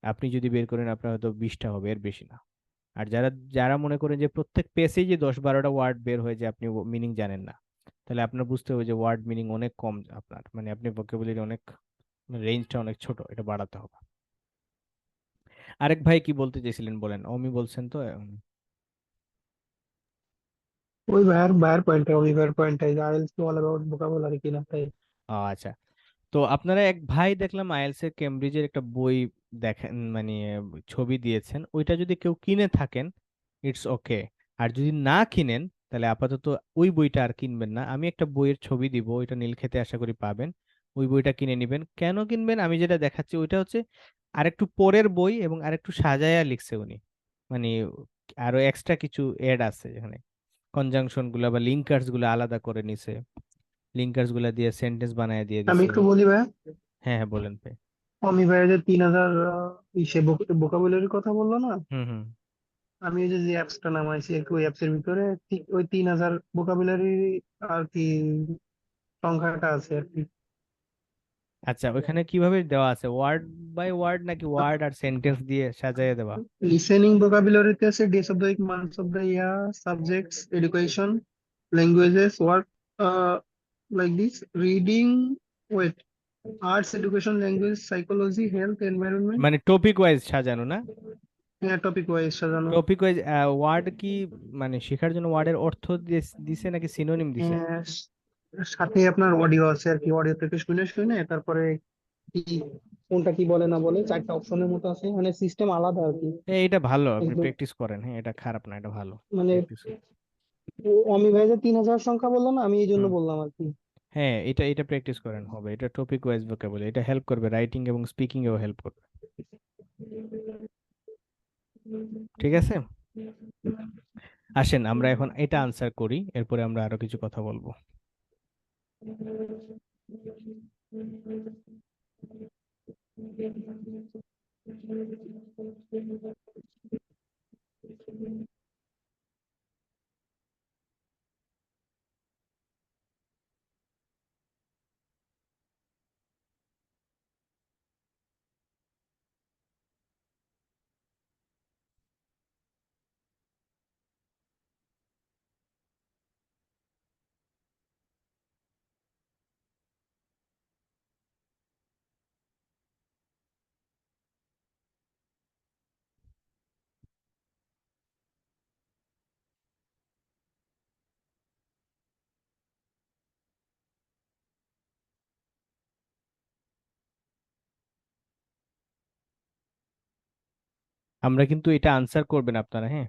আপনি যদি বের করেন আপনার হয়তো 20টা হবে, এর বেশি না। আর যারা যারা মনে করেন যে প্রত্যেক পেজে 10-12টা ওয়ার্ড বের হয়ে যায়, আপনি মিনিং জানেন না, তাহলে আপনার বুঝতে হবে যে ওয়ার্ড মিনিং অনেক কম আপনার, মানে আপনি ভোকাবুলারি অনেক, রেঞ্জটা অনেক ছোট, এটা বাড়াতে হবে। আরেক ভাই কি বলতে চেয়েছিলেন বলেন, অমি বলছেন তো। ওই ভাইয়ের পয়েন্টটা, ওই ভাইয়ের পয়েন্টটা IELTS to all about vocabulary কিনা তাই। আচ্ছা, তো আপনারা এক ভাই দেখলাম আইএলস এর কেমব্রিজের একটা বই দেখেন, মানে ছবি দিয়েছেন, ওইটা যদি কেউ কিনে থাকেন ইটস ওকে। আর যদি না কিনেন তাহলে আপাতত ওই বইটা আর কিনবেন না। আমি একটা বইয়ের ছবি দিব, ওইটা নীলক্ষেতে আশা করি পাবেন। ওই বইটা কিনে নেবেন। কেন কিনবেন আমি যেটা দেখাচ্ছি ওইটা হচ্ছে আরেকটু পরের বই এবং আরেকটু সাজায়া লিখছে উনি, মানে আরো এক্সট্রা কিছু এড আছে এখানে, কনজাংশন গুলা বা লিঙ্কার্স গুলা আলাদা করে নিছে, লিঙ্কার্স গুলা দিয়ে সেন্টেন্স বানায় দিয়ে আমি দিছে একটু উনি। বলি ভাই, হ্যাঁ হ্যাঁ বলেন ভাই। অমি ভাইয়া যে 3000 ইসে ভোকাবুলারির কথা বললো না, হুম হুম। আমি ওই যে যে অ্যাপসটা নামাইছি একটু, ওই অ্যাপসের ভিতরে ঠিক ওই 3000 ভোকাবুলারি আর কি সংখ্যাটা আছে আর কি। আচ্ছা, ওইখানে কিভাবে দেওয়া আছে, ওয়ার্ড বাই ওয়ার্ড নাকি ওয়ার্ড আর সেন্টেন্স দিয়ে সাজায় দেওয়া? লিসেনিং ভোকাবুলারিতে আছে days of the week, months of the year, subjects, education, languages, work, like this, reading, weight, arts, education, language, psychology, health, environment. মানে টপিক ওয়াইজ সাজানো না? হ্যাঁ, টপিক ওয়াইজ সাজানো। টপিক ওয়াইজ ওয়ার্ড কি, মানে শেখার জন্য ওয়ার্ডের অর্থ দিছে নাকি সিনোনিম দিছে? হ্যাঁ, সাথে আপনার অডিও আছে আর কি, অডিও থেকে শুনে শুনে তারপরে কি কোনটা কি বলে না বলে 4টা অপশনের মতো আছে, মানে সিস্টেম আলাদা আর কি এটা ভালো, আপনি একদম। প্র্যাকটিস করেন, হ্যাঁ এটা খারাপ না, এটা ভালো মানে প্র্যাকটিস। অমি ভাই যে 3000 সংখ্যা বললো না, আমি এই জন্য হুম, বললাম আর কি। হ্যাঁ এটা প্র্যাকটিস করেন, হবে এটা টপিক ওয়াইজ ভোকাবুলারি, এটা হেল্প করবে রাইটিং এবং স্পিকিং এও হেল্প করবে। ঠিক আছে, আসেন আমরা এখন এটা আনসার করি, এরপরে আমরা আরো কিছু কথা বলবো। আমরা কিন্তু এটা আনসার করবেন আপনারা, হ্যাঁ।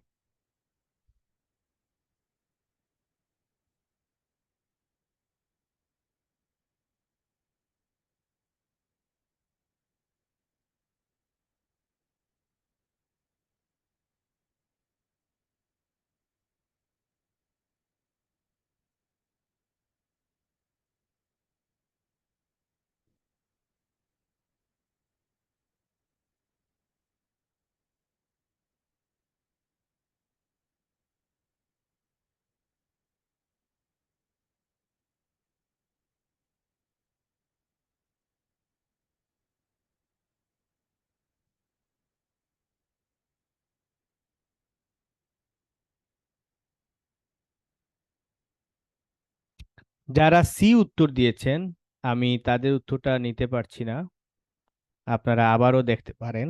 যারা সি উত্তর দিয়েছেন আমি তাদের উত্তরটা নিতে পারছি না, আপনারা আবারও দেখতে পারেন।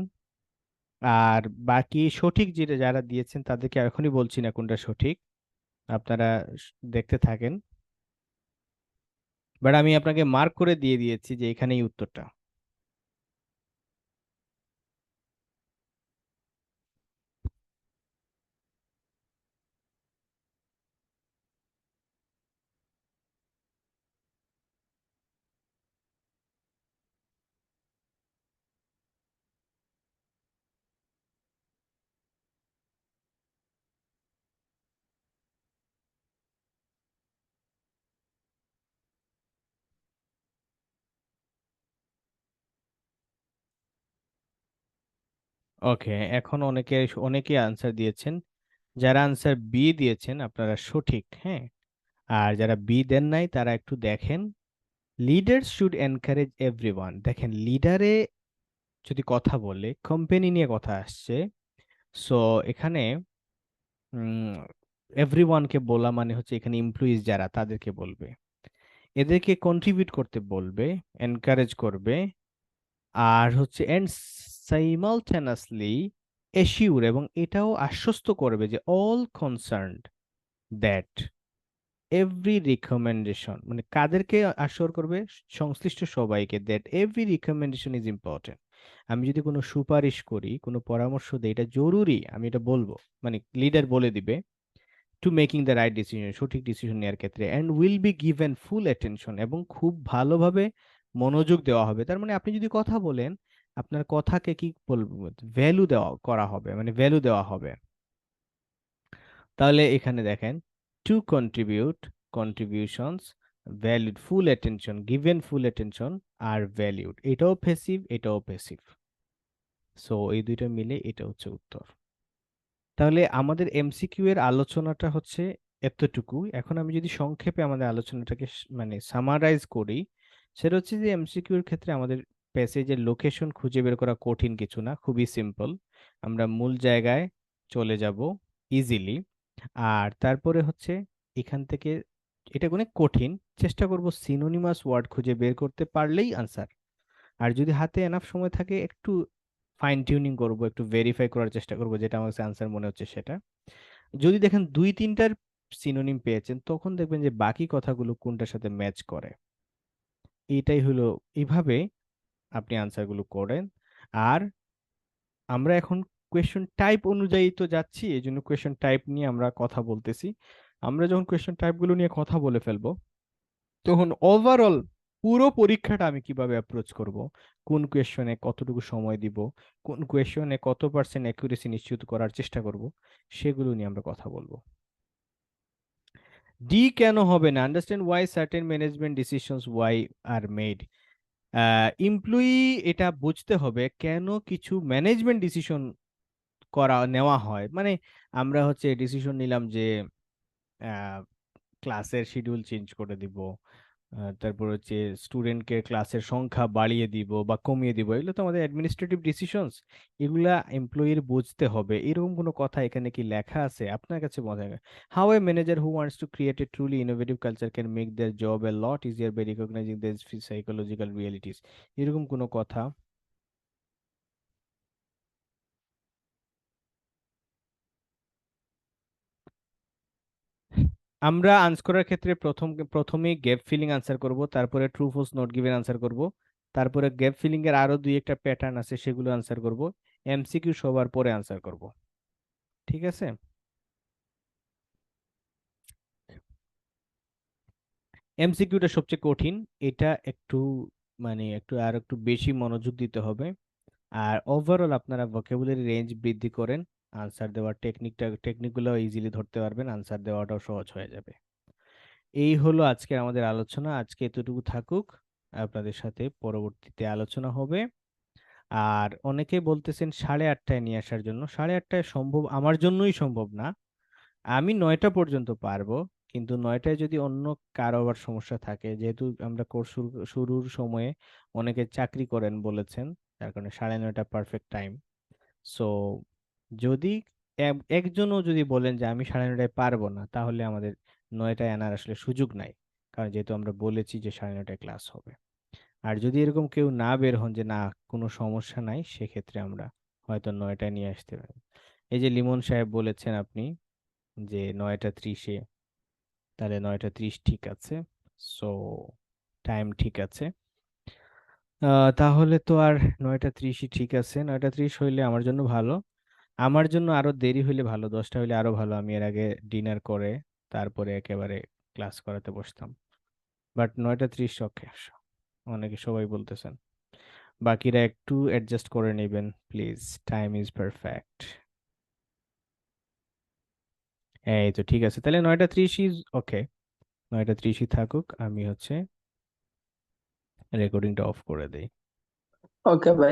আর বাকি সঠিক যেটা যারা দিয়েছেন তাদেরকে এখনই বলছি না কোনটা সঠিক, আপনারা দেখতে থাকেন। বাট আমি আপনাকে মার্ক করে দিয়ে দিয়েছি যে এখানেই উত্তরটা। ওকে, এখন অনেকে আনসার দিয়েছেন। যারা আনসার বি দিয়েছেন আপনারা সঠিক, হ্যাঁ। আর যারা বি দেন নাই তারা একটু দেখেন। লিডার্স শুড এনকারেজ এভরিওয়ান, দেখেন লিডারে যদি কথা বলে কোম্পানি নিয়ে কথা আসছে, সো এখানে এভরিওয়ানকে বলা মানে হচ্ছে এখানে এমপ্লয়িজ যারা তাদেরকে বলবে, এদেরকে কন্ট্রিবিউট করতে বলবে, এনকারেজ করবে। আর হচ্ছে এন্ড সাইমালটেনাসলি এশিউর, এবং এটাও আশ্বস্ত করবে যে all concerned that every recommendation, মানে কাদেরকে আশ্বর করবে, সংশ্লিষ্ট সবাইকে, that every recommendation is important. আমি যদি কোনো সুপারিশ করি, কোনো পরামর্শ দিই, এটা জরুরি, আমি এটা বলবো, মানে লিডার বলে দিবে, two making the right decision, সঠিক ডিসিশন নেওয়ার ক্ষেত্রে, and will be given full attention, এবং খুব ভালোভাবে মনোযোগ দেওয়া হবে। তার মানে আপনি যদি কথা বলেন, আপনার কথাকে কি বলবো, ভ্যালু দেওয়া করা হবে, মানে ভ্যালু দেওয়া হবে। তাহলে এখানে দেখেন, to contribute, contributions, valued, full attention, given full attention আর ভ্যালিউড, এটাও প্যাসিভ, এটাও প্যাসিভ। সো এই দুইটা মিলে এটা হচ্ছে উত্তর। তাহলে আমাদের এমসিকিউ এর আলোচনাটা হচ্ছে এতটুকু। এখন আমি যদি সংক্ষেপে আমাদের আলোচনাটাকে মানে সামারাইজ করি, সেটা হচ্ছে যে এমসিকিউ এর ক্ষেত্রে আমাদের প্যাসেজের লোকেশন খুঁজে বের করা কঠিন কিছু না, খুবই সিম্পল। আমরা মূল জায়গায় চলে যাব ইজিলি। আর তারপরে হচ্ছে এখান থেকে, এটা অনেক কঠিন, চেষ্টা করব সিনোনিমাস ওয়ার্ড খুঁজে বের করতে পারলেই আনসার। আর যদি হাতে এনাফ সময় থাকে, একটু ফাইন টিউনিং করব, একটু ভেরিফাই করার চেষ্টা করব যেটা আমার কাছে আনসার মনে হচ্ছে সেটা। যদি দেখেন দুই তিনটার সিনোনিম পেয়েছেন, তখন দেখবেন যে বাকি কথাগুলো কোনটার সাথে ম্যাচ করে। এটাই হলো, এইভাবে আপনি আনসারগুলো করেন। আর আমরা এখন কোয়েশ্চন টাইপ অনুযায়ী তো যাচ্ছি, এই জন্য কোয়েশ্চন টাইপ নিয়ে আমরা কথা বলতেছি। আমরা যখন কোয়েশ্চন টাইপগুলো নিয়ে কথা বলে ফেলবো, তখন ওভারঅল পুরো পরীক্ষাটা আমি কিভাবে অ্যাপ্রোচ করব, কোন কোয়েশ্চনে কতটুকু সময় দিব, কোন কোয়েশ্চনে কত পার্সেন্ট অ্যাকুরেসি নিশ্চিত করার চেষ্টা করব, সেগুলো নিয়ে আমরা কথা বলবো। ডি কেন হবে না, understand why certain management decisions why are made. Employee এটা বুঝতে হবে কেন কিছু ম্যানেজমেন্ট ডিসিশন নেওয়া হয়। মানে আমরা হচ্ছে ডিসিশন নিলাম যে ক্লাসের শিডিউল চেঞ্জ করে দিব, তারপর হচ্ছে স্টুডেন্টকে ক্লাসের সংখ্যা বাড়িয়ে দিব বা কমিয়ে দিব, এগুলো তো আমাদের অ্যাডমিনিস্ট্রেটিভ ডিসিশনস। এগুলা এমপ্লয়ির বুঝতে হবে। এরকম কোনো কথা এখানে কি লেখা আছে আপনার কাছে মনে হয়? How a manager who wants to create a truly innovative culture can make their job a lot easier by recognizing their psychological realities, এরকম কোনো কথা? আমরা আনসার করার ক্ষেত্রে প্রথমেই গ্যাপ ফিলিং আনসার করব, তারপরে true false not given answer করব, তারপরে গ্যাপ ফিলিং এর আরো দুই একটা প্যাটার্ন আছে সেগুলো আনসার করব, এমসিকিউ সবার পরে আনসার করব। ঠিক আছে? এমসিকিউটা সবচেয়ে কঠিন, এটা একটু মানে একটু বেশি মনোযোগ দিতে হবে। আর ওভারঅল আপনারা ভোকাবুলারি রেঞ্জ বৃদ্ধি করেন, আনসার দেওয়ার টেকনিকগুলো ইজিলি ধরতে পারবেন, আনসার দেওয়াটাও সহজ হয়ে যাবে। এই হলো আজকের আমাদের আলোচনা, আজকে এতটুকু থাকুক, আপনাদের সাথে পরবর্তীতে আলোচনা হবে। আর অনেকে বলতেছেন 8:30টায় নিয়ে আসার জন্য, 8:30টায় সম্ভব আমার জন্যই সম্ভব না। আমি 9টা পর্যন্ত পারবো, কিন্তু 9টায় যদি অন্য কারো আবার সমস্যা থাকে, যেহেতু আমরা কোর্স শুরুর সময়ে অনেকে চাকরি করেন বলেছেন, যার কারণে 9:30টা পারফেক্ট টাইম। সো যদি একজনও যদি বলেন যে আমি 9:30টায় পারবো না, তাহলে আমাদের 9টায় আনার আসলে সুযোগ নাই, কারণ যেহেতু আমরা বলেছি যে 9:30টায় ক্লাস হবে। আর যদি এরকম কেউ না বের হন যে না কোনো সমস্যা নাই, সেক্ষেত্রে আমরা হয়তো 9টায় নিয়ে আসতে পারি। এই যে লিমন সাহেব বলেছেন আপনি যে 9:30-এ, তাহলে 9:30 ঠিক আছে। সো টাইম ঠিক আছে। তাহলে তো আর 9:30-ই ঠিক আছে, 9:30 হইলে আমার জন্য ভালো। আমার জন্য আরো দেরি হইলে ভালো, 10টা হইলে আরো ভালো, আমি এর আগে ডিনার করে তারপরে একেবারে ক্লাস করাতে বসতাম। বাট 9:30 ওকে, অনেকে সবাই বলতেছেন। বাকিরা একটু অ্যাডজাস্ট করে নেবেন প্লিজ, টাইম ইজ পারফেক্ট। এই তো ঠিক আছে, তাহলে 9:30 ইজ ওকে, 9:30 থাকুক, আমি হচ্ছে রেকর্ডিংটা অফ করে দেই। Okay, bye.